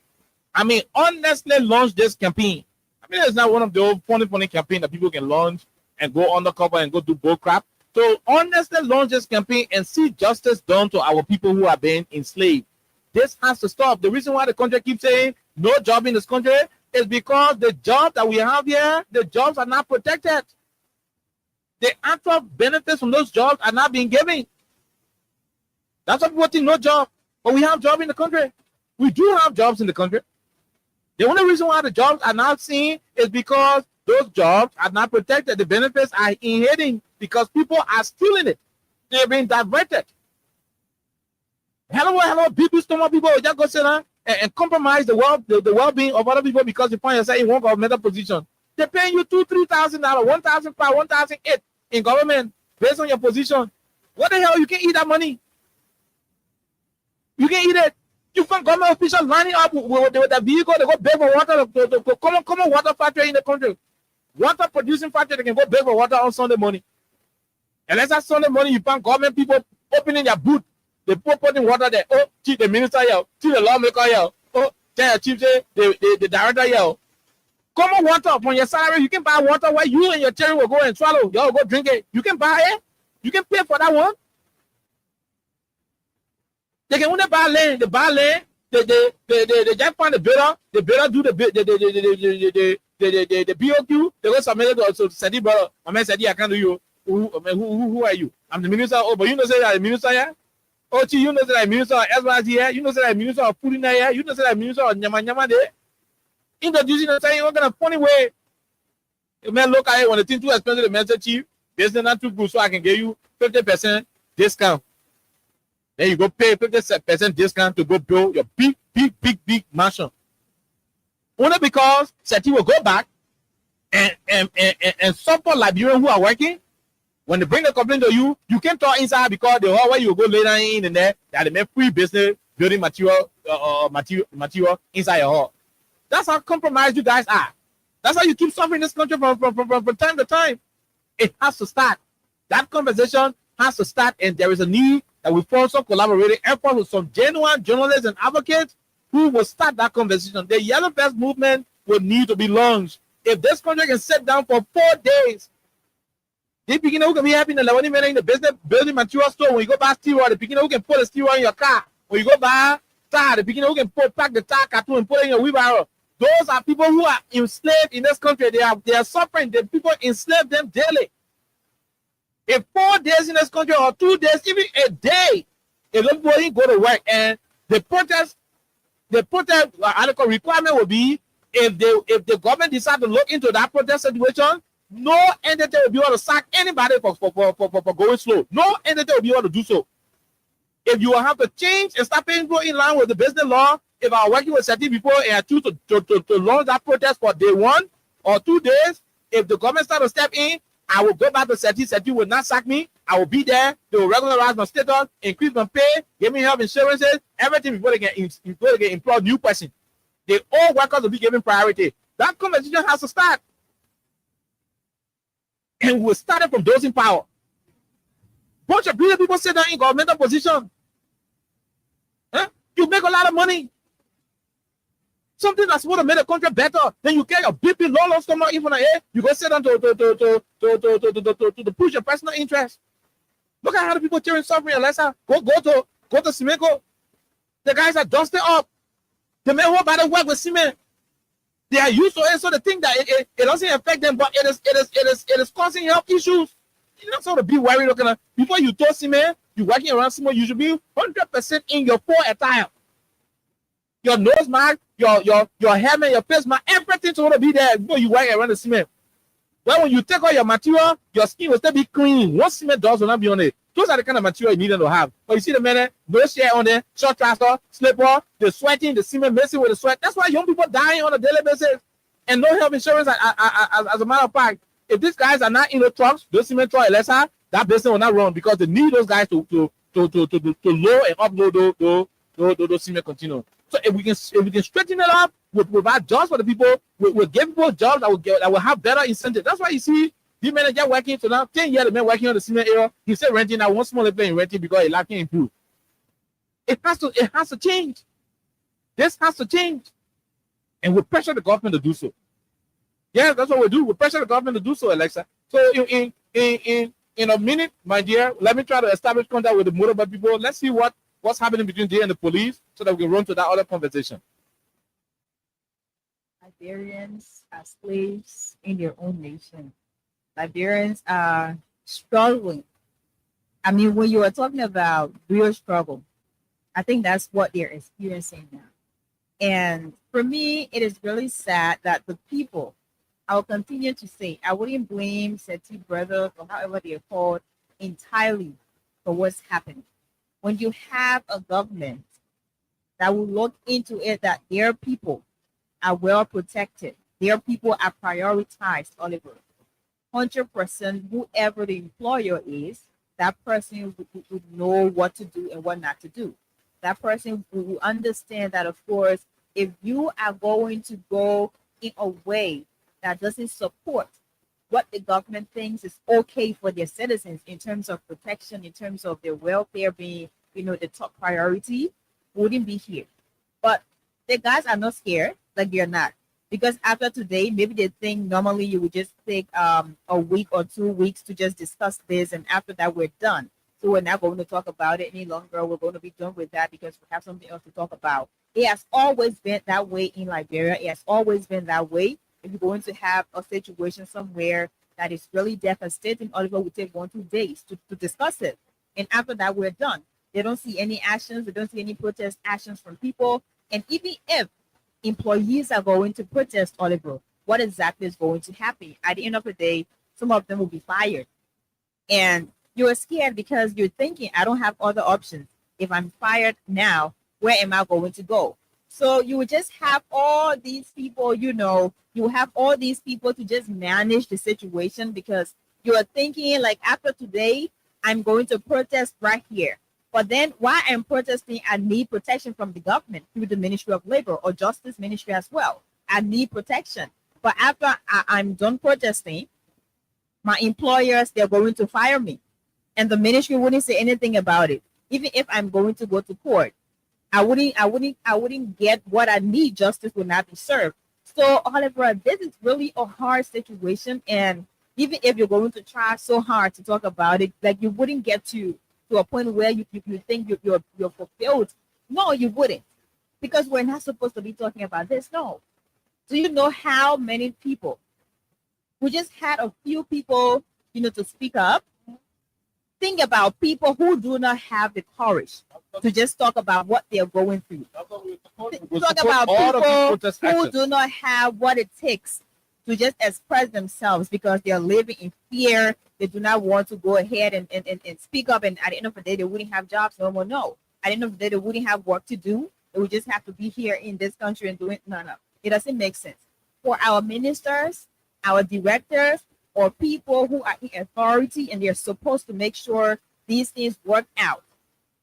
honestly launch this campaign. It's not one of the old funny campaign that people can launch and go undercover and go do bull crap. So honestly launch this campaign and see justice done to our people who are being enslaved. This has to stop. The reason why the country keeps saying no job in this country is because the jobs that we have here, the jobs are not protected. The actual benefits from those jobs are not being given. That's why people think no job. But we have jobs in the country. We do have jobs in the country. The only reason why the jobs are not seen is because those jobs are not protected. The benefits are inheriting because people are stealing it. They're being diverted. Hello, people, some people just go sit down and compromise the well-being of other people because you find yourself in one governmental position. They're paying you $2,000, $3,000, $1,500, $1,800 in government based on your position. What the hell? You can't eat that money. You can't eat it. You find government officials lining up with the vehicle. They go beg for water to common water factory in the country. Water producing factory, they can go beg for water on Sunday morning. And that's that Sunday morning, you find government people opening their boot. They putting water there. Oh, chief, the minister here. Chief, the lawmaker here. Oh, tell your chief, say, the director here. Common water upon your salary. You can buy water where you and your children will go and swallow. Y'all go drink it. You can buy it. You can pay for that one. They can only buy land. They buy land. They just find the bidder. The bidder do the BOQ. They go submit it to Sethi Brothers. I mean, Sethi, I can't do you. Who are you? I'm the minister. Oh, but you know say that the minister here. Oh, gee, you know say that minister of SYZ here. You know say that minister of Purina here. You know say that minister of Nyama there. Introducing and saying, what kind of funny way? You may look at it when the thing too expensive. The man said, chief, this is not too good, so I can give you 50% discount. Then you go pay 50% discount to go build your big mansion. Only because Sethi will go back and support Liberians who are working. When they bring the complaint to you, you can't talk inside because the whole way you go later in there that they make free business building material inside your hall. That's how compromised you guys are. That's how you keep suffering this country from time to time. It has to start. That conversation has to start, and there is a need that we form some collaborating effort with some genuine journalists and advocates who will start that conversation. The Yellow Vest movement will need to be launched. If this country can sit down for 4 days, the beginner who can be happy in the Lawani man in the business building material store. When you go buy steel rod, the beginner who can put a steel rod in your car. When you go buy tire, the beginner who can pack the tire carton and put it in your wheelbarrow. Those are people who are enslaved in this country. They are suffering. The people enslave them daily. If 4 days in this country or 2 days, even a day, if nobody go to work and the protest the protest article requirement will be if the government decide to look into that protest situation, no entity will be able to sack anybody for going slow. No entity will be able to do so. If you will have to change and start paying go in line with the business law, if I was working with Sethi before and I choose to launch that protest for day 1 or 2 days, if the government start to step in, I will go back to Sethi. Sethi will not sack me. I will be there. They will regularize my status, increase my pay, give me health insurances, everything before they get employ new person. The old workers will be given priority. That conversation has to start. And we started from those in power. Bunch of people sit down in governmental position. Huh? You make a lot of money. Something that's supposed to make the country better. Then you get your BP low stomach even air. You go sit down to push your personal interest. Look at how the people cheering suffering. Lesser. Go to Simeko. The guys are dusted up. The men who about to work with cement. They are used to it, so they think that it doesn't affect them, but it is causing health issues. You don't sort of be worried looking at before you told cement, you're working around cement, you should be 100% in your full attire. Your nose mark, your helmet, your face mark, everything's going to be there before you work around the cement. Well, when you take all your material, your skin will still be clean. What cement does will not be on it. Those are the kind of material you need them to have. But you see the men, no share on there, short tractor, slipper, the sweating, the cement messing with the sweat. That's why young people dying on a daily basis. And no health insurance as a matter of fact. If these guys are not in the trucks, those cement trucks, lesser, that business will not run because they need those guys to load and upload those cement containers. So if we can straighten it up, we'll provide jobs for the people, we'll give people jobs that will have better incentives. That's why you see the manager working to now 10 years, the man working on the cement area, he's still renting now one small place in renting because he's lacking in food. It has to change. This has to change. And we pressure the government to do so. Yeah, that's what we do. We pressure the government to do so, Alexa. So in a minute, my dear, let me try to establish contact with the motorbike people. Let's see what's happening between they and the police so that we can run to that other conversation. Liberians are slaves in their own nation. Liberians are struggling. I mean, when you are talking about real struggle, I think that's what they're experiencing now. And for me, it is really sad that the people, I will continue to say, I wouldn't blame Sethi Brothers or however they're called entirely for what's happening. When you have a government that will look into it that their people are well protected, their people are prioritized, Oliver, 100%, whoever the employer is, that person would know what to do and what not to do. That person will understand that, of course, if you are going to go in a way that doesn't support what the government thinks is okay for their citizens in terms of protection, in terms of their welfare being, the top priority, wouldn't be here. But the guys are not scared, like they're not. Because after today, maybe they think normally you would just take a week or 2 weeks to just discuss this, and after that, we're done. So we're not going to talk about it any longer. We're going to be done with that because we have something else to talk about. It has always been that way in Liberia. It has always been that way. If you're going to have a situation somewhere that is really devastating, Oliver will take 1 2 days to discuss it. And after that, we're done. They don't see any actions. They don't see any protest actions from people. And even if employees are going to protest, Oliver, what exactly is going to happen? At the end of the day, some of them will be fired. And you're scared because you're thinking, I don't have other options. If I'm fired now, where am I going to go? So you would just have all these people, you have all these people to just manage the situation because you are thinking like after today, I'm going to protest right here. But then while I'm protesting, I need protection from the government through the Ministry of Labor or Justice Ministry as well. I need protection. But after I'm done protesting, my employers, they're going to fire me. And the ministry wouldn't say anything about it. Even if I'm going to go to court, I wouldn't get what I need. Justice will not be served. So, Oliver, this is really a hard situation. And even if you're going to try so hard to talk about it, like you wouldn't get to a point where you think you're fulfilled. No, you wouldn't. Because we're not supposed to be talking about this. No. Do you know how many people? We just had a few people, to speak up. think about people who do not have the courage to just talk about what they're going through. Talk about people who do not have what it takes to just express themselves because they are living in fear. They do not want to go ahead and speak up. And at the end of the day, they wouldn't have jobs no more. No. At the end of the day, they wouldn't have work to do. They would just have to be here in this country and do it. No. It doesn't make sense. For our ministers, our directors, or people who are in authority and they're supposed to make sure these things work out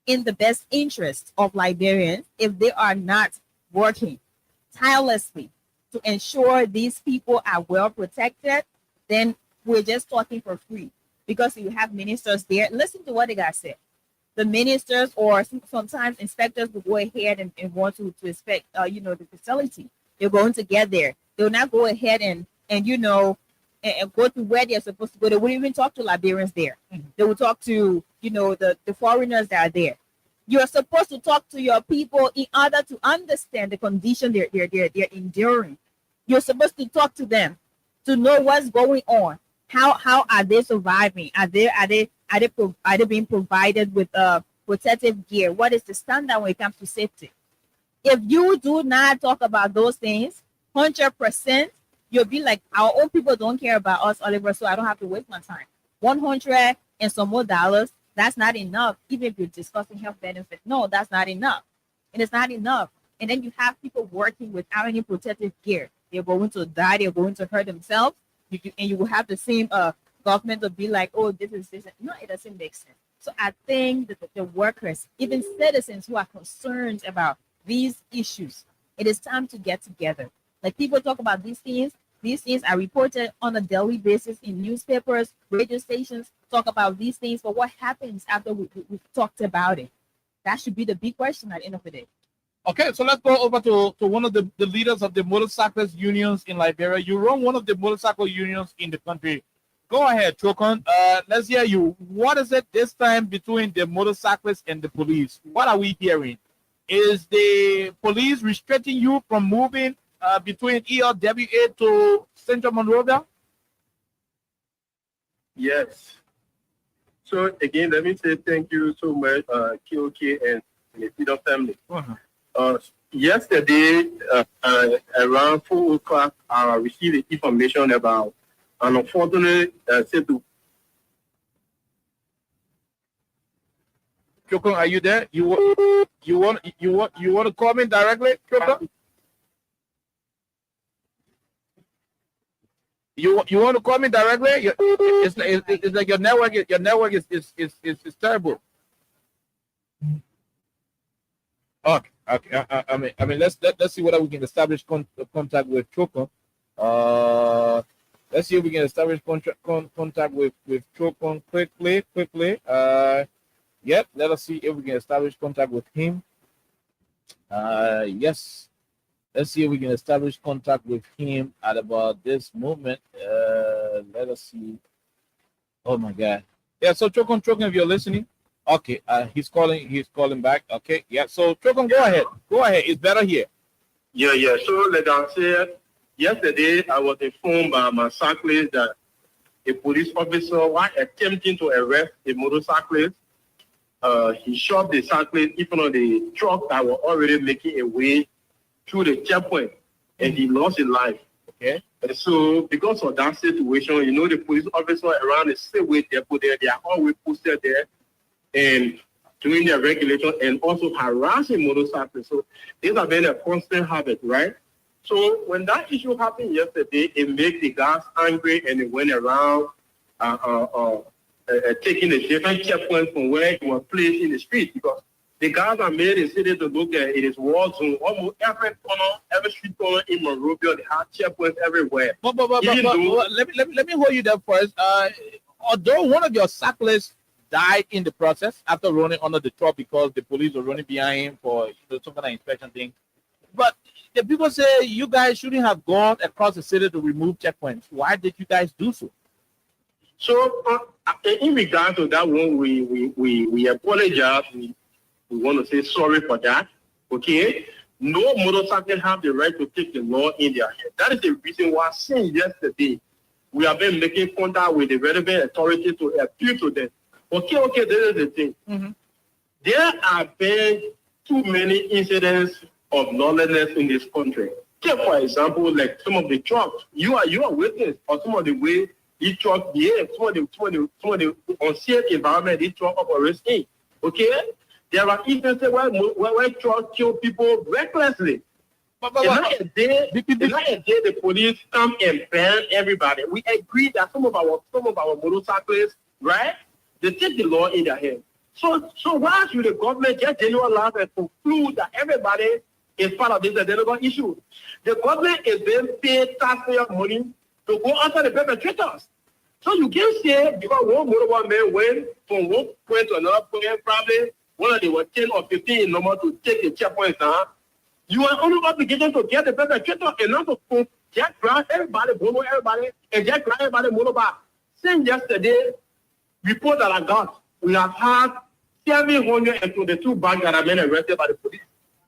in the best interest of Liberians, if they are not working tirelessly to ensure these people are well protected, then we're just talking for free. Because you have ministers there, listen to what the guy said. The ministers or sometimes inspectors will go ahead and want to inspect, the facility. They're going to get there. They'll not go ahead and go to where they're supposed to go. They wouldn't even talk to Liberians there. They will talk to, the foreigners that are there. You're supposed to talk to your people in order to understand the condition they're enduring. You're supposed to talk to them to know what's going on. How are they surviving? Are they being provided with protective gear? What is the standard when it comes to safety? If you do not talk about those things, 100%, you'll be like, our own people don't care about us, Oliver, so I don't have to waste my time. $100 and some more dollars, that's not enough, even if you're discussing health benefits. No, that's not enough. And it's not enough. And then you have people working without any protective gear. They're going to die. They're going to hurt themselves. And you will have the same government to be like, oh, this is this. No, it doesn't make sense. So I think that the workers, even citizens who are concerned about these issues, it is time to get together. Like people talk about these things. These things are reported on a daily basis in newspapers, radio stations, talk about these things. But what happens after we've talked about it? That should be the big question at the end of the day. Okay, so let's go over to one of the leaders of the motorcyclist unions in Liberia. You run one of the motorcycle unions in the country. Go ahead, Chokon. Let's hear you. What is it this time between the motorcyclists and the police? What are we hearing? Is the police restricting you from moving between ELWA to Central Monrovia? Yes. So again, let me say thank you so much, KOK and the Freedom family. Yesterday, around 4 o'clock, I received information about an unfortunate Sethi. Chokon, are you there? You want to comment directly, Chokon? You want to comment directly? It's like your network is terrible. Okay. I mean, let's see whether we can establish contact with Chokon. Let's see if we can establish contact with Chokon quickly. Yep. Let us see if we can establish contact with him. Yes. Let's see if we can establish contact with him at about this moment. Let us see. Oh my God. Yeah. So Chokon, if you're listening. Okay, he's calling back. Okay, yeah. So Chokon, go ahead. It's better here. Yeah. So like I said, yesterday I was informed by my cyclist that a police officer, while attempting to arrest a motorcyclist, he shot the cyclist in front of the truck that were already making a way through the checkpoint, and he lost his life. Okay. And so because of that situation, the police officer around the Safeway depot there, they are always posted there and doing their regulation and also harassing motorcyclists. So these have been a constant habit, right? So when that issue happened yesterday, it made the guys angry and they went around taking a different checkpoint from where it was placed in the street, because the guys are made a city to look at it is war zone. Almost every corner, every street corner in Monrovia, they have checkpoints everywhere. But let me hold you there first. Although one of your cyclists died in the process after running under the truck because the police were running behind him for some kind of inspection thing. But the people say you guys shouldn't have gone across the city to remove checkpoints. Why did you guys do so? So in regard to that one, we apologize. We want to say sorry for that. Okay? No motorcycle have the right to take the law in their hand. That is the reason why since yesterday we have been making contact with the relevant authority to appeal to them. Okay, this is the thing. Mm-hmm. There have been too many incidents of lawlessness in this country. Take, for example, like some of the trucks. You are witness of some of the way each truck behaves, some of the unsafe environment each truck operates in. Okay? There are instances where trucks kill people recklessly. It's not a day the police come and ban everybody. We agree that some of our motorcyclists, right? They take the law in their hands. So why should the government just generalize and conclude that everybody is part of this identical issue? The government is being paid taxpayer money to go after the perpetrators. So you can say because one motorbike man went from one point to another point, probably one of them was 10 or 15 in number to take the checkpoints down. You are only obligated to get the perpetrator and not to just grab everybody, follow everybody, and just grab everybody motorbike. Since yesterday, report that I got, we have had 722 bags that have been arrested by the police.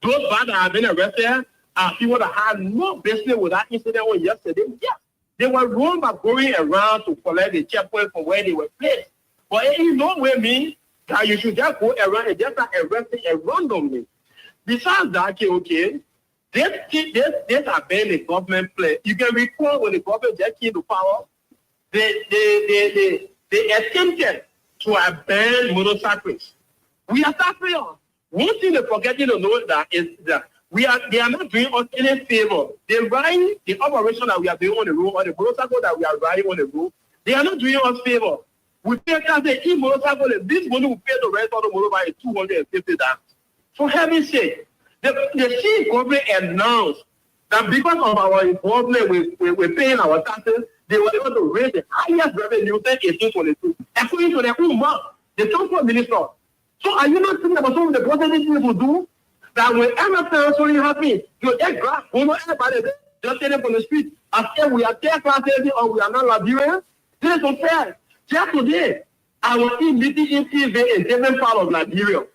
Those bags that have been arrested are people that had no business with that incident on yesterday. Yes, they were wrong by going around to collect the checkpoint from where they were placed. But it in no way means that you should just go around and just start arresting randomly. Besides that, okay, this have been a government play. You can recall when the government just came to power, they attempted to ban motorcyclists. We are suffering. One thing they're forgetting to know that is that they are not doing us any favor. They ride the operation that we are doing on the road, or the motorcycle that we are riding on the road. They are not doing us favor. We pay taxes in motorcycle, and this money we pay the rest of the motorbike is $250. For heaven's sake, the chief government announced that because of our involvement with paying our taxes, they were able to raise the highest revenue since 1822, according to their own mouth, the transport minister. So are you not thinking about some of the positive things we do? That whenever something happens, you just grab everybody, just take them from the street, and say we are third class or we are not Liberians? This is unfair. Just today, I was in meeting in TV in different part of Liberia.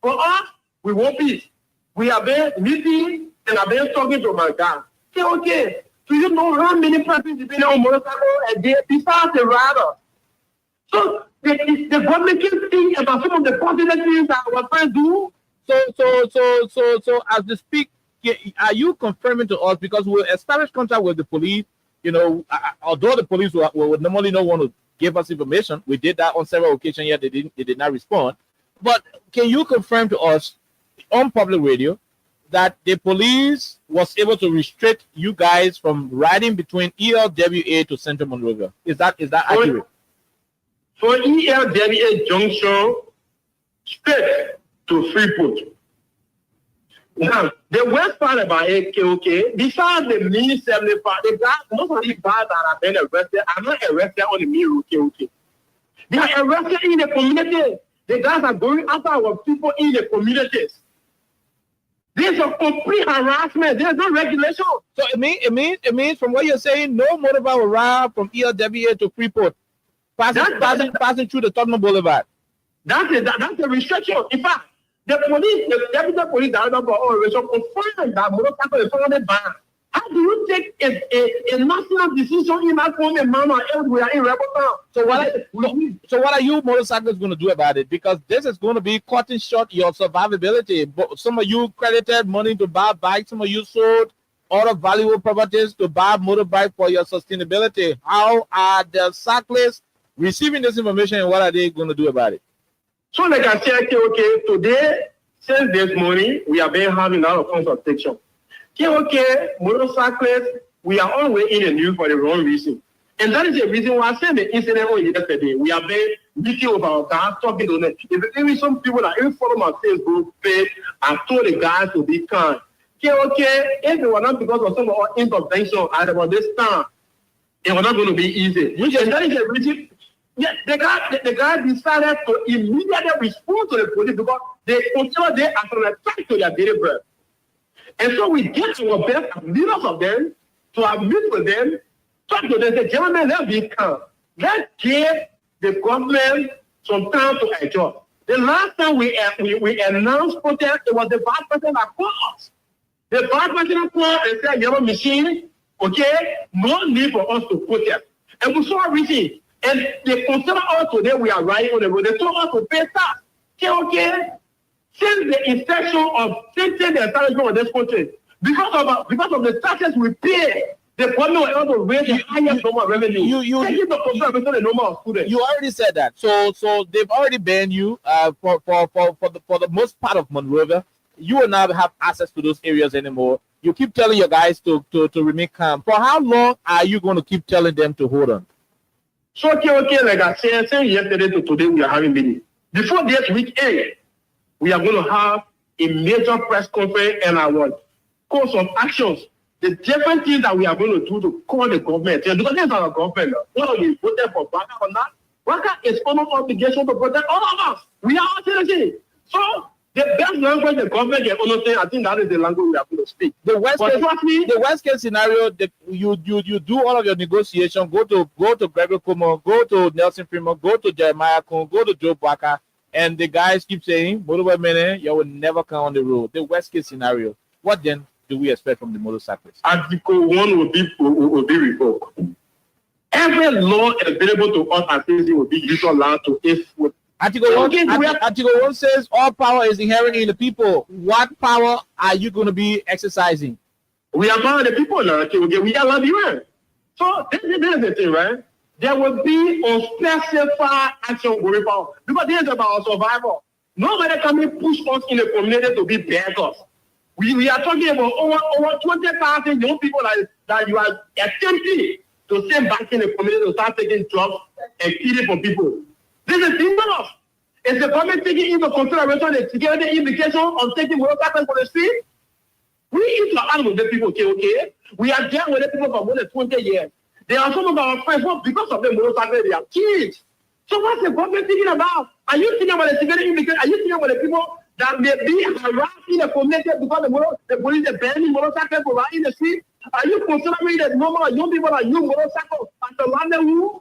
For us, we want peace. We have been meeting and I've been talking to my guy. Say, okay, do you know how many persons depending on motorcycle a day besides the rider? So the government can think about some of the positive things that our friends do. So as we speak, are you confirming to us, because we'll establish contact with the police, you know, although the police would normally not want to give us information, we did that on several occasions, yet they did not respond. But can you confirm to us on public radio that the police was able to restrict you guys from riding between ELWA to Central Monrovia? Is that accurate? For ELWA junction, straight to Freeport. Now, the worst part about AKOK, besides the mean 75, the guys, most of these guys that have been arrested are not arrested on the mean AKOK. They are arrested in the community. The guys are going after our people in the communities. This is a complete harassment. There's no regulation. So it means from what you're saying, no motorbike will ride from ELWA to Freeport, passing through the Tottenham Boulevard. That's a restriction. In fact, the police, the deputy police director for operation confirmed that motorcycle is under ban. How do you take a national decision in that form and manner else we are in rebel town? So what are you motorcyclists going to do about it? Because this is going to be cutting short your survivability. But some of you credited money to buy bikes. Some of you sold other valuable properties to buy motorbike for your sustainability. How are the cyclists receiving this information, and what are they going to do about it? So like I said, okay, today, since this morning, we have been having a lot of consultation. Okay, motorcyclists, we are always in the news for the wrong reason. And that is the reason why I said the incident on yesterday. We have been meeting with our guys, talking to them. If even some people that even follow my Facebook page, I told the guys to be kind. Okay, if it was not because of some of our intervention at about this time, it was not going to be easy. And that is the reason. Yeah, the guy decided to immediately respond to the police because they consider them as an attack to their daily bread. And so we get our best as leaders of them to meet with them, talk to them, say, gentlemen, let's be calm. Let's give the government some time to adjust. The last time we announced protest, it was the vice president that called us. The vice president called and said, yellow machine, okay, no need for us to protest. And we saw a reason. And they consider us today we are riding on the road. They told us to pay tax. Okay? Since the inception of since the establishment of this country, because of the taxes we pay, the government was able to raise the highest number of revenue. Taking the consideration the number of students. You already said that. So they've already banned you for the most part of Monrovia. You will not have access to those areas anymore. You keep telling your guys to remain calm. For how long are you going to keep telling them to hold on? So okay, like I said, saying yesterday to today, we are having meeting. Before this weekend, we are going to have a major press conference and our course of actions. The different things that we are going to do to call the government. Because this is our government. One of you voted for Baka or not. Baka is under obligation to protect all of us. We are all citizens. So the best language the government can understand, I think that is the language we are going to speak. The worst case scenario, you do all of your negotiation. Go to Gregory Como, go to Nelson Fremont, go to Jeremiah Kuhn, go to Joe Baka, and the guys keep saying, you will never come on the road. The worst case scenario. What then do we expect from the motorcyclists? Article 1 will be revoked. Every law available to us as citizens will be used allowed to if Article 1 says all power is inherent in the people. What power are you going to be exercising? We are part of the people now. Okay? We are allowed to. So this is the thing, right? There will be unspecified action going forward. Because this is about survival. Nobody can push us in the community to be beggars. We are talking about over 20,000 young people that you are attempting to send back in the community to start taking jobs and killing for people. This is enough. Is the government taking into consideration the security implication of taking motorcycles for the street? We interact with the people, okay? We are there with the people for more than 20 years. There are some of our friends who, because of the motorcycle, they are kids. So what's the government thinking about? Are you thinking about the security implication? Are you thinking about the people that may be harassed in the community because the police are banning motorcycles for riding the street? Are you considering the number of young people that use motorcycles at the rendezvous?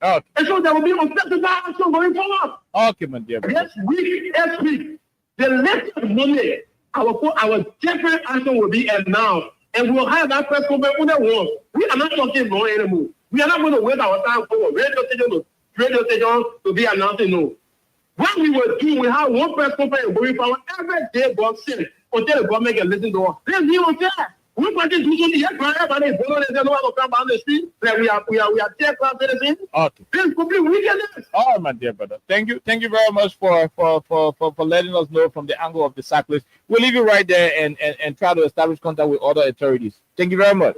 Okay. And so there will be unspecified action going forward. Okay, my dear. Next week, the latest Monday, our different action will be announced. And we'll have that press conference when they want. We are not talking more anymore. We are not going to waste our time for radio station to be announcing no. What we will do, we have one press conference going forward every day, God said, until the government can listen to us. This is unfair. We want to do something yet, but everybody is going to say, no one will come down the street. That we are third-class citizens. Okay. This is complete wickedness. Oh, my dear brother. Thank you very much for letting us know from the angle of the cyclist. We'll leave you right there and try to establish contact with other authorities. Thank you very much.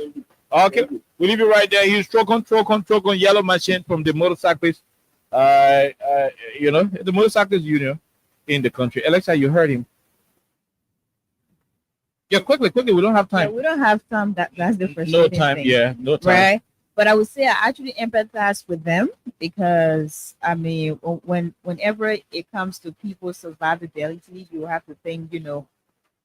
Okay. We'll leave you right there. He's Trocon, yellow machine from the motorcyclist. The motorcyclist union in the country. Alexa, you heard him. Yeah, quickly. We don't have time. Yeah, we don't have time. That's the first. No time. Thing. Yeah, no time. Right. But I would say I actually empathize with them because I mean, whenever it comes to people's survivability, you have to think,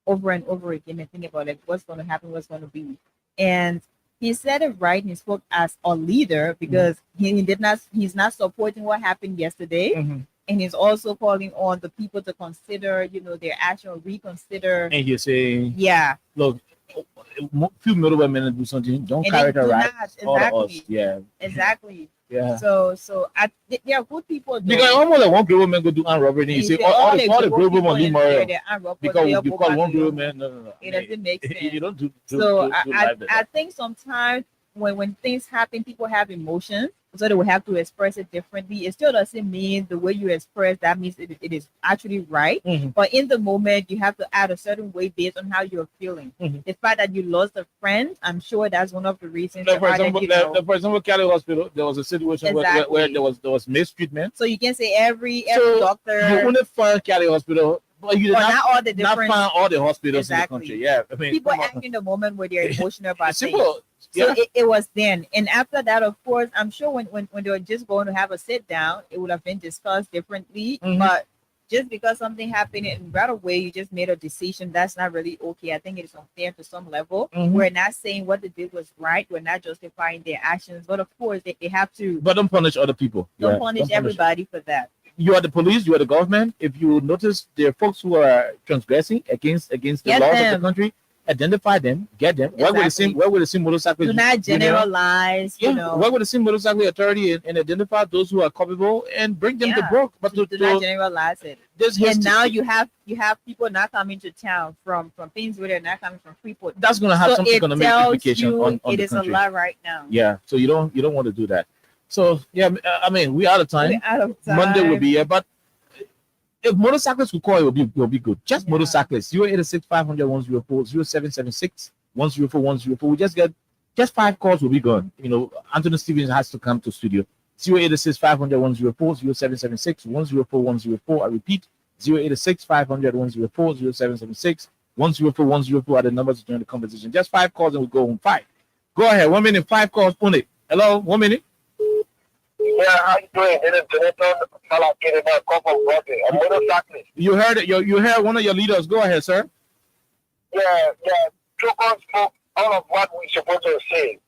over and over again and think about what's going to happen, what's going to be. And he said it right. He spoke as a leader because he's not supporting what happened yesterday. Mm-hmm. And he's also calling on the people to consider, their action or reconsider. And you're saying, yeah, look, few middle women do something, don't carry it right. Exactly. Yeah. Exactly. Yeah. So there are good people. Because almost like one great woman go do armed robbery. You say all the great women leave Mario. Because you call one great woman. No. It doesn't make sense. You don't do. So I think sometimes when things happen, people have emotions. So they will have to express it differently. It still doesn't mean the way you express that means it is actually right. Mm-hmm. But in the moment, you have to act a certain way based on how you're feeling. Mm-hmm. The fact that you lost a friend, I'm sure that's one of the reasons. For example, Cali Hospital, there was a situation where there was mistreatment. So you can say every doctor. You only find Cali Hospital. But you not all the different. Not find all the hospitals in the country. Yeah, I mean, people act in the moment where they're emotional about things. Yeah. So it was then. And after that, of course, I'm sure when they were just going to have a sit down, it would have been discussed differently. Mm-hmm. But just because something happened and right away you just made a decision, that's not really okay. I think it is unfair to some level. Mm-hmm. We're not saying what they did was right. We're not justifying their actions. But of course, they have to. But don't punish other people. Don't punish everybody for that. You are the police, you are the government. If you notice there are folks who are transgressing against the laws of the country, identify them, get them. Why would the same motorcycle? Do not generalize. Yeah. You know. Why would the same motorcycle authority and identify those who are culpable and bring them to book? But do not generalize it. And now you have people not coming to town from things where they're not coming from Freeport. That's going to have some economic implication on it the is country. A lot right now. Yeah. So you don't want to do that. So yeah, I mean, we're out of time. Monday will be here, but if motorcyclists could call, it will be good. Just motorcyclists. 086-500-104-0776-104-104. We just 5 calls will be gone. You know, Anthony Stevens has to come to studio. 086-500-104-0776-104-104. I repeat, 086-500-104-0776-104-104 are the numbers to join the conversation. Just 5 calls and we go home. 5. Go ahead. 1 minute. 5 calls only. Hello. 1 minute. Yeah, how you doing? You heard it. You heard one of your leaders. Go ahead, sir. Yeah. Chokon spoke all of what we're supposed to say.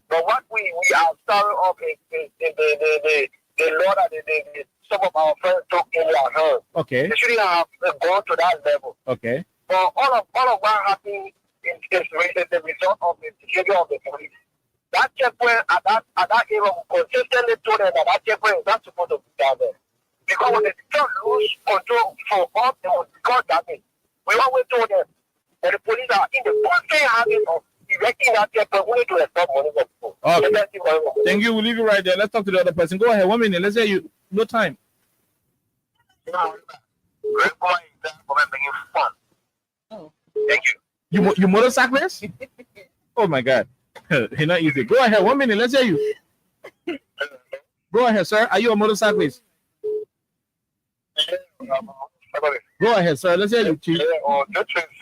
But what we are sorry of is the law that some of our friends took in their hands. Okay. They shouldn't have gone to that level. Okay. But all of what happened is the result of the behavior of the police. That checkpoint at that area, we consistently told them that checkpoint is not supposed to be down there. Because when they don't lose control for all, they will cause damage. We always told them that the police are in the constant habit of erecting that checkpoint only to stop money from people. Okay. Thank you. We'll leave you right there. Let's talk to the other person. Go ahead. 1 minute. Let's hear you. No time. Great point. For making fun. Oh. Thank you. You motorcyclist? Oh my God. It's not easy. Go ahead. 1 minute. Let's hear you. Go ahead, sir. Are you a motorcyclist? Go ahead, sir. Let's hear you, Chief. This is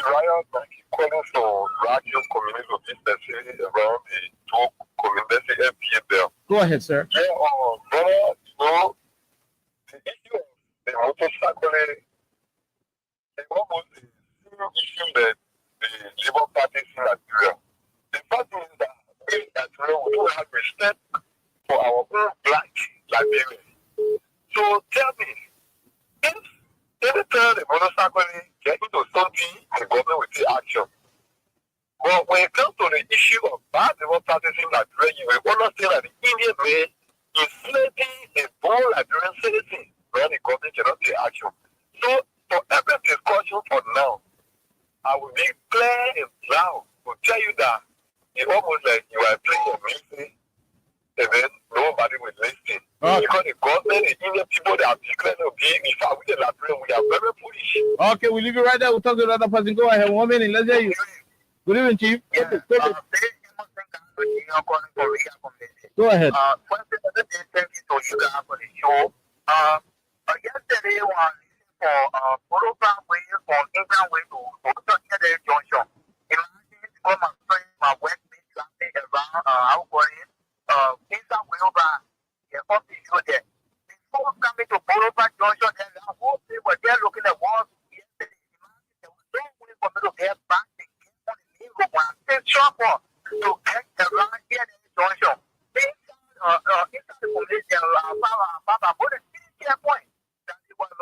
Ryan calling for radio community business around the two community FPA there. Go ahead, sir. The issue of the motorcycle is almost the same issue that the Labour Party is in Nigeria. The fact is that we don't have respect for our own black Liberians. So tell me, if every time the motorcycle get into something, the government will take action. But when it comes to the issue of bad Labour practices in Nigeria, you will always say that the Indian man is enslaving a born Liberian citizen, when the government cannot take action. So for every discussion for now, I will be clear and loud to tell you that it's almost like you are playing a music and then nobody will listen. Okay. Because the government, the Indian people, they are declaring to be, in fact, we the Liberian, we are very foolish. Okay, we'll leave you right there. We'll talk to the other person. Go ahead. 1 minute. Let's hear you. Good evening, Chief. Yeah. Go ahead. First, thank you to you guys for the show. Yesterday, one for Motorcyclist way from England way to Motorcyclist Junction. Imagine to come and train my workmate traffic around, how call it, England way over the office show there. Before coming to Motorcyclist Junction, then the whole people were there looking at walls yesterday. Imagine there was no way for me to get back and get on the new one. It's sharper to get around here in the junction. Inside the police, Papa, put a checkpoint. That it was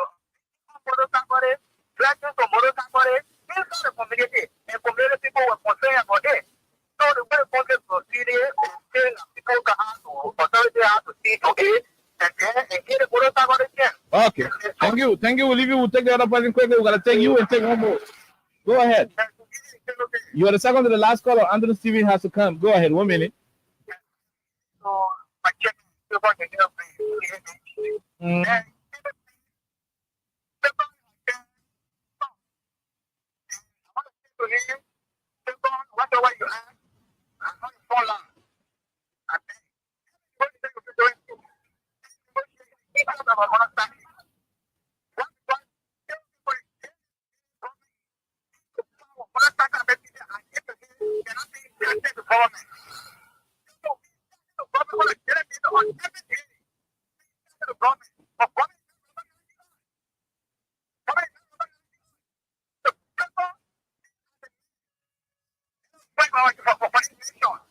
motorcyclist, driving to motorcyclist inside the community, and community people were concerned about it. So the way police proceeded, people have to, authority have to see to it, and get the motorcyclist again. Okay. Thank you. Thank you. We'll leave you. We'll take the other person quickly. We're going to take you and take one more. Go ahead. You are the second to the last caller. Anthony Stevens has to come. Go ahead. 1 minute. So I checked the whatever you have, I'm not for long. I think what you think you're doing to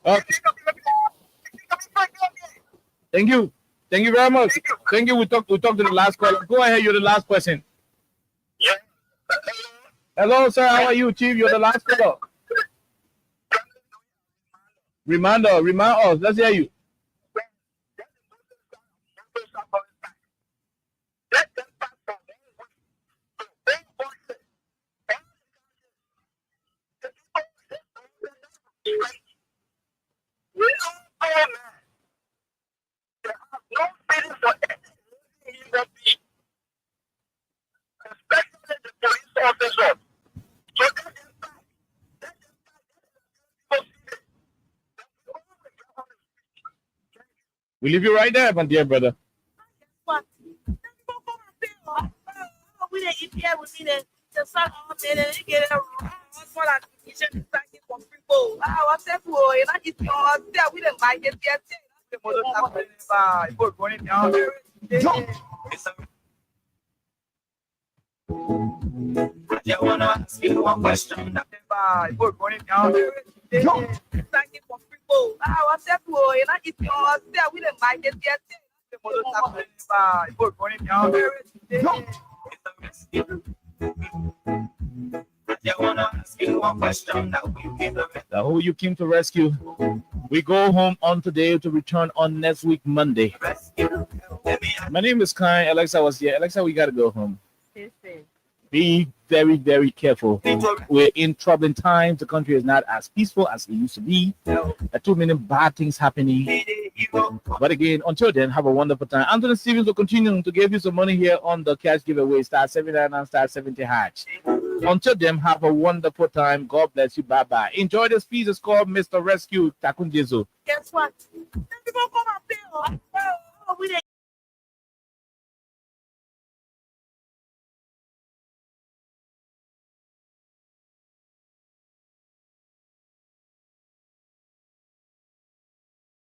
Okay. Thank you. Thank you very much. Thank you. We talk to the last caller. Go ahead. You're the last person. Yeah. Hello, sir. How are you, Chief? You're the last caller. Remind us. Let's hear you. Let them pass from their way. So they voices. The people we don't go, man. They have no feeling for anything human being, especially the police officers. So let them back. Let them back. We leave you right there, my dear brother. What? We didn't eat here. We need to start all day and get it around. For that, you should be starting from people. I was there for it. I get all there. We didn't buy it yet. The motorcyclist, we're going down there. I just want to ask you one question. We're going down there. Starting from people. I was there for it. I get all there. We didn't buy it yet. The motorcyclist, we're going down there. I want to ask you one question. Who you came to rescue? We go home on today to return on next week, Monday. My name is Kai. Alexa was here. Alexa, we got to go home. Be very, very careful. We're in troubling times. The country is not as peaceful as it used to be. There are too many bad things happening. But again, until then, have a wonderful time. Anthony Stevens will continue to give you some money here on the cash giveaway. Start 79 and start 70 hatch. Until then, have a wonderful time. God bless you. Bye-bye. Enjoy this piece. It's called Mr. Rescue Takunjezo. Guess what? People come up here.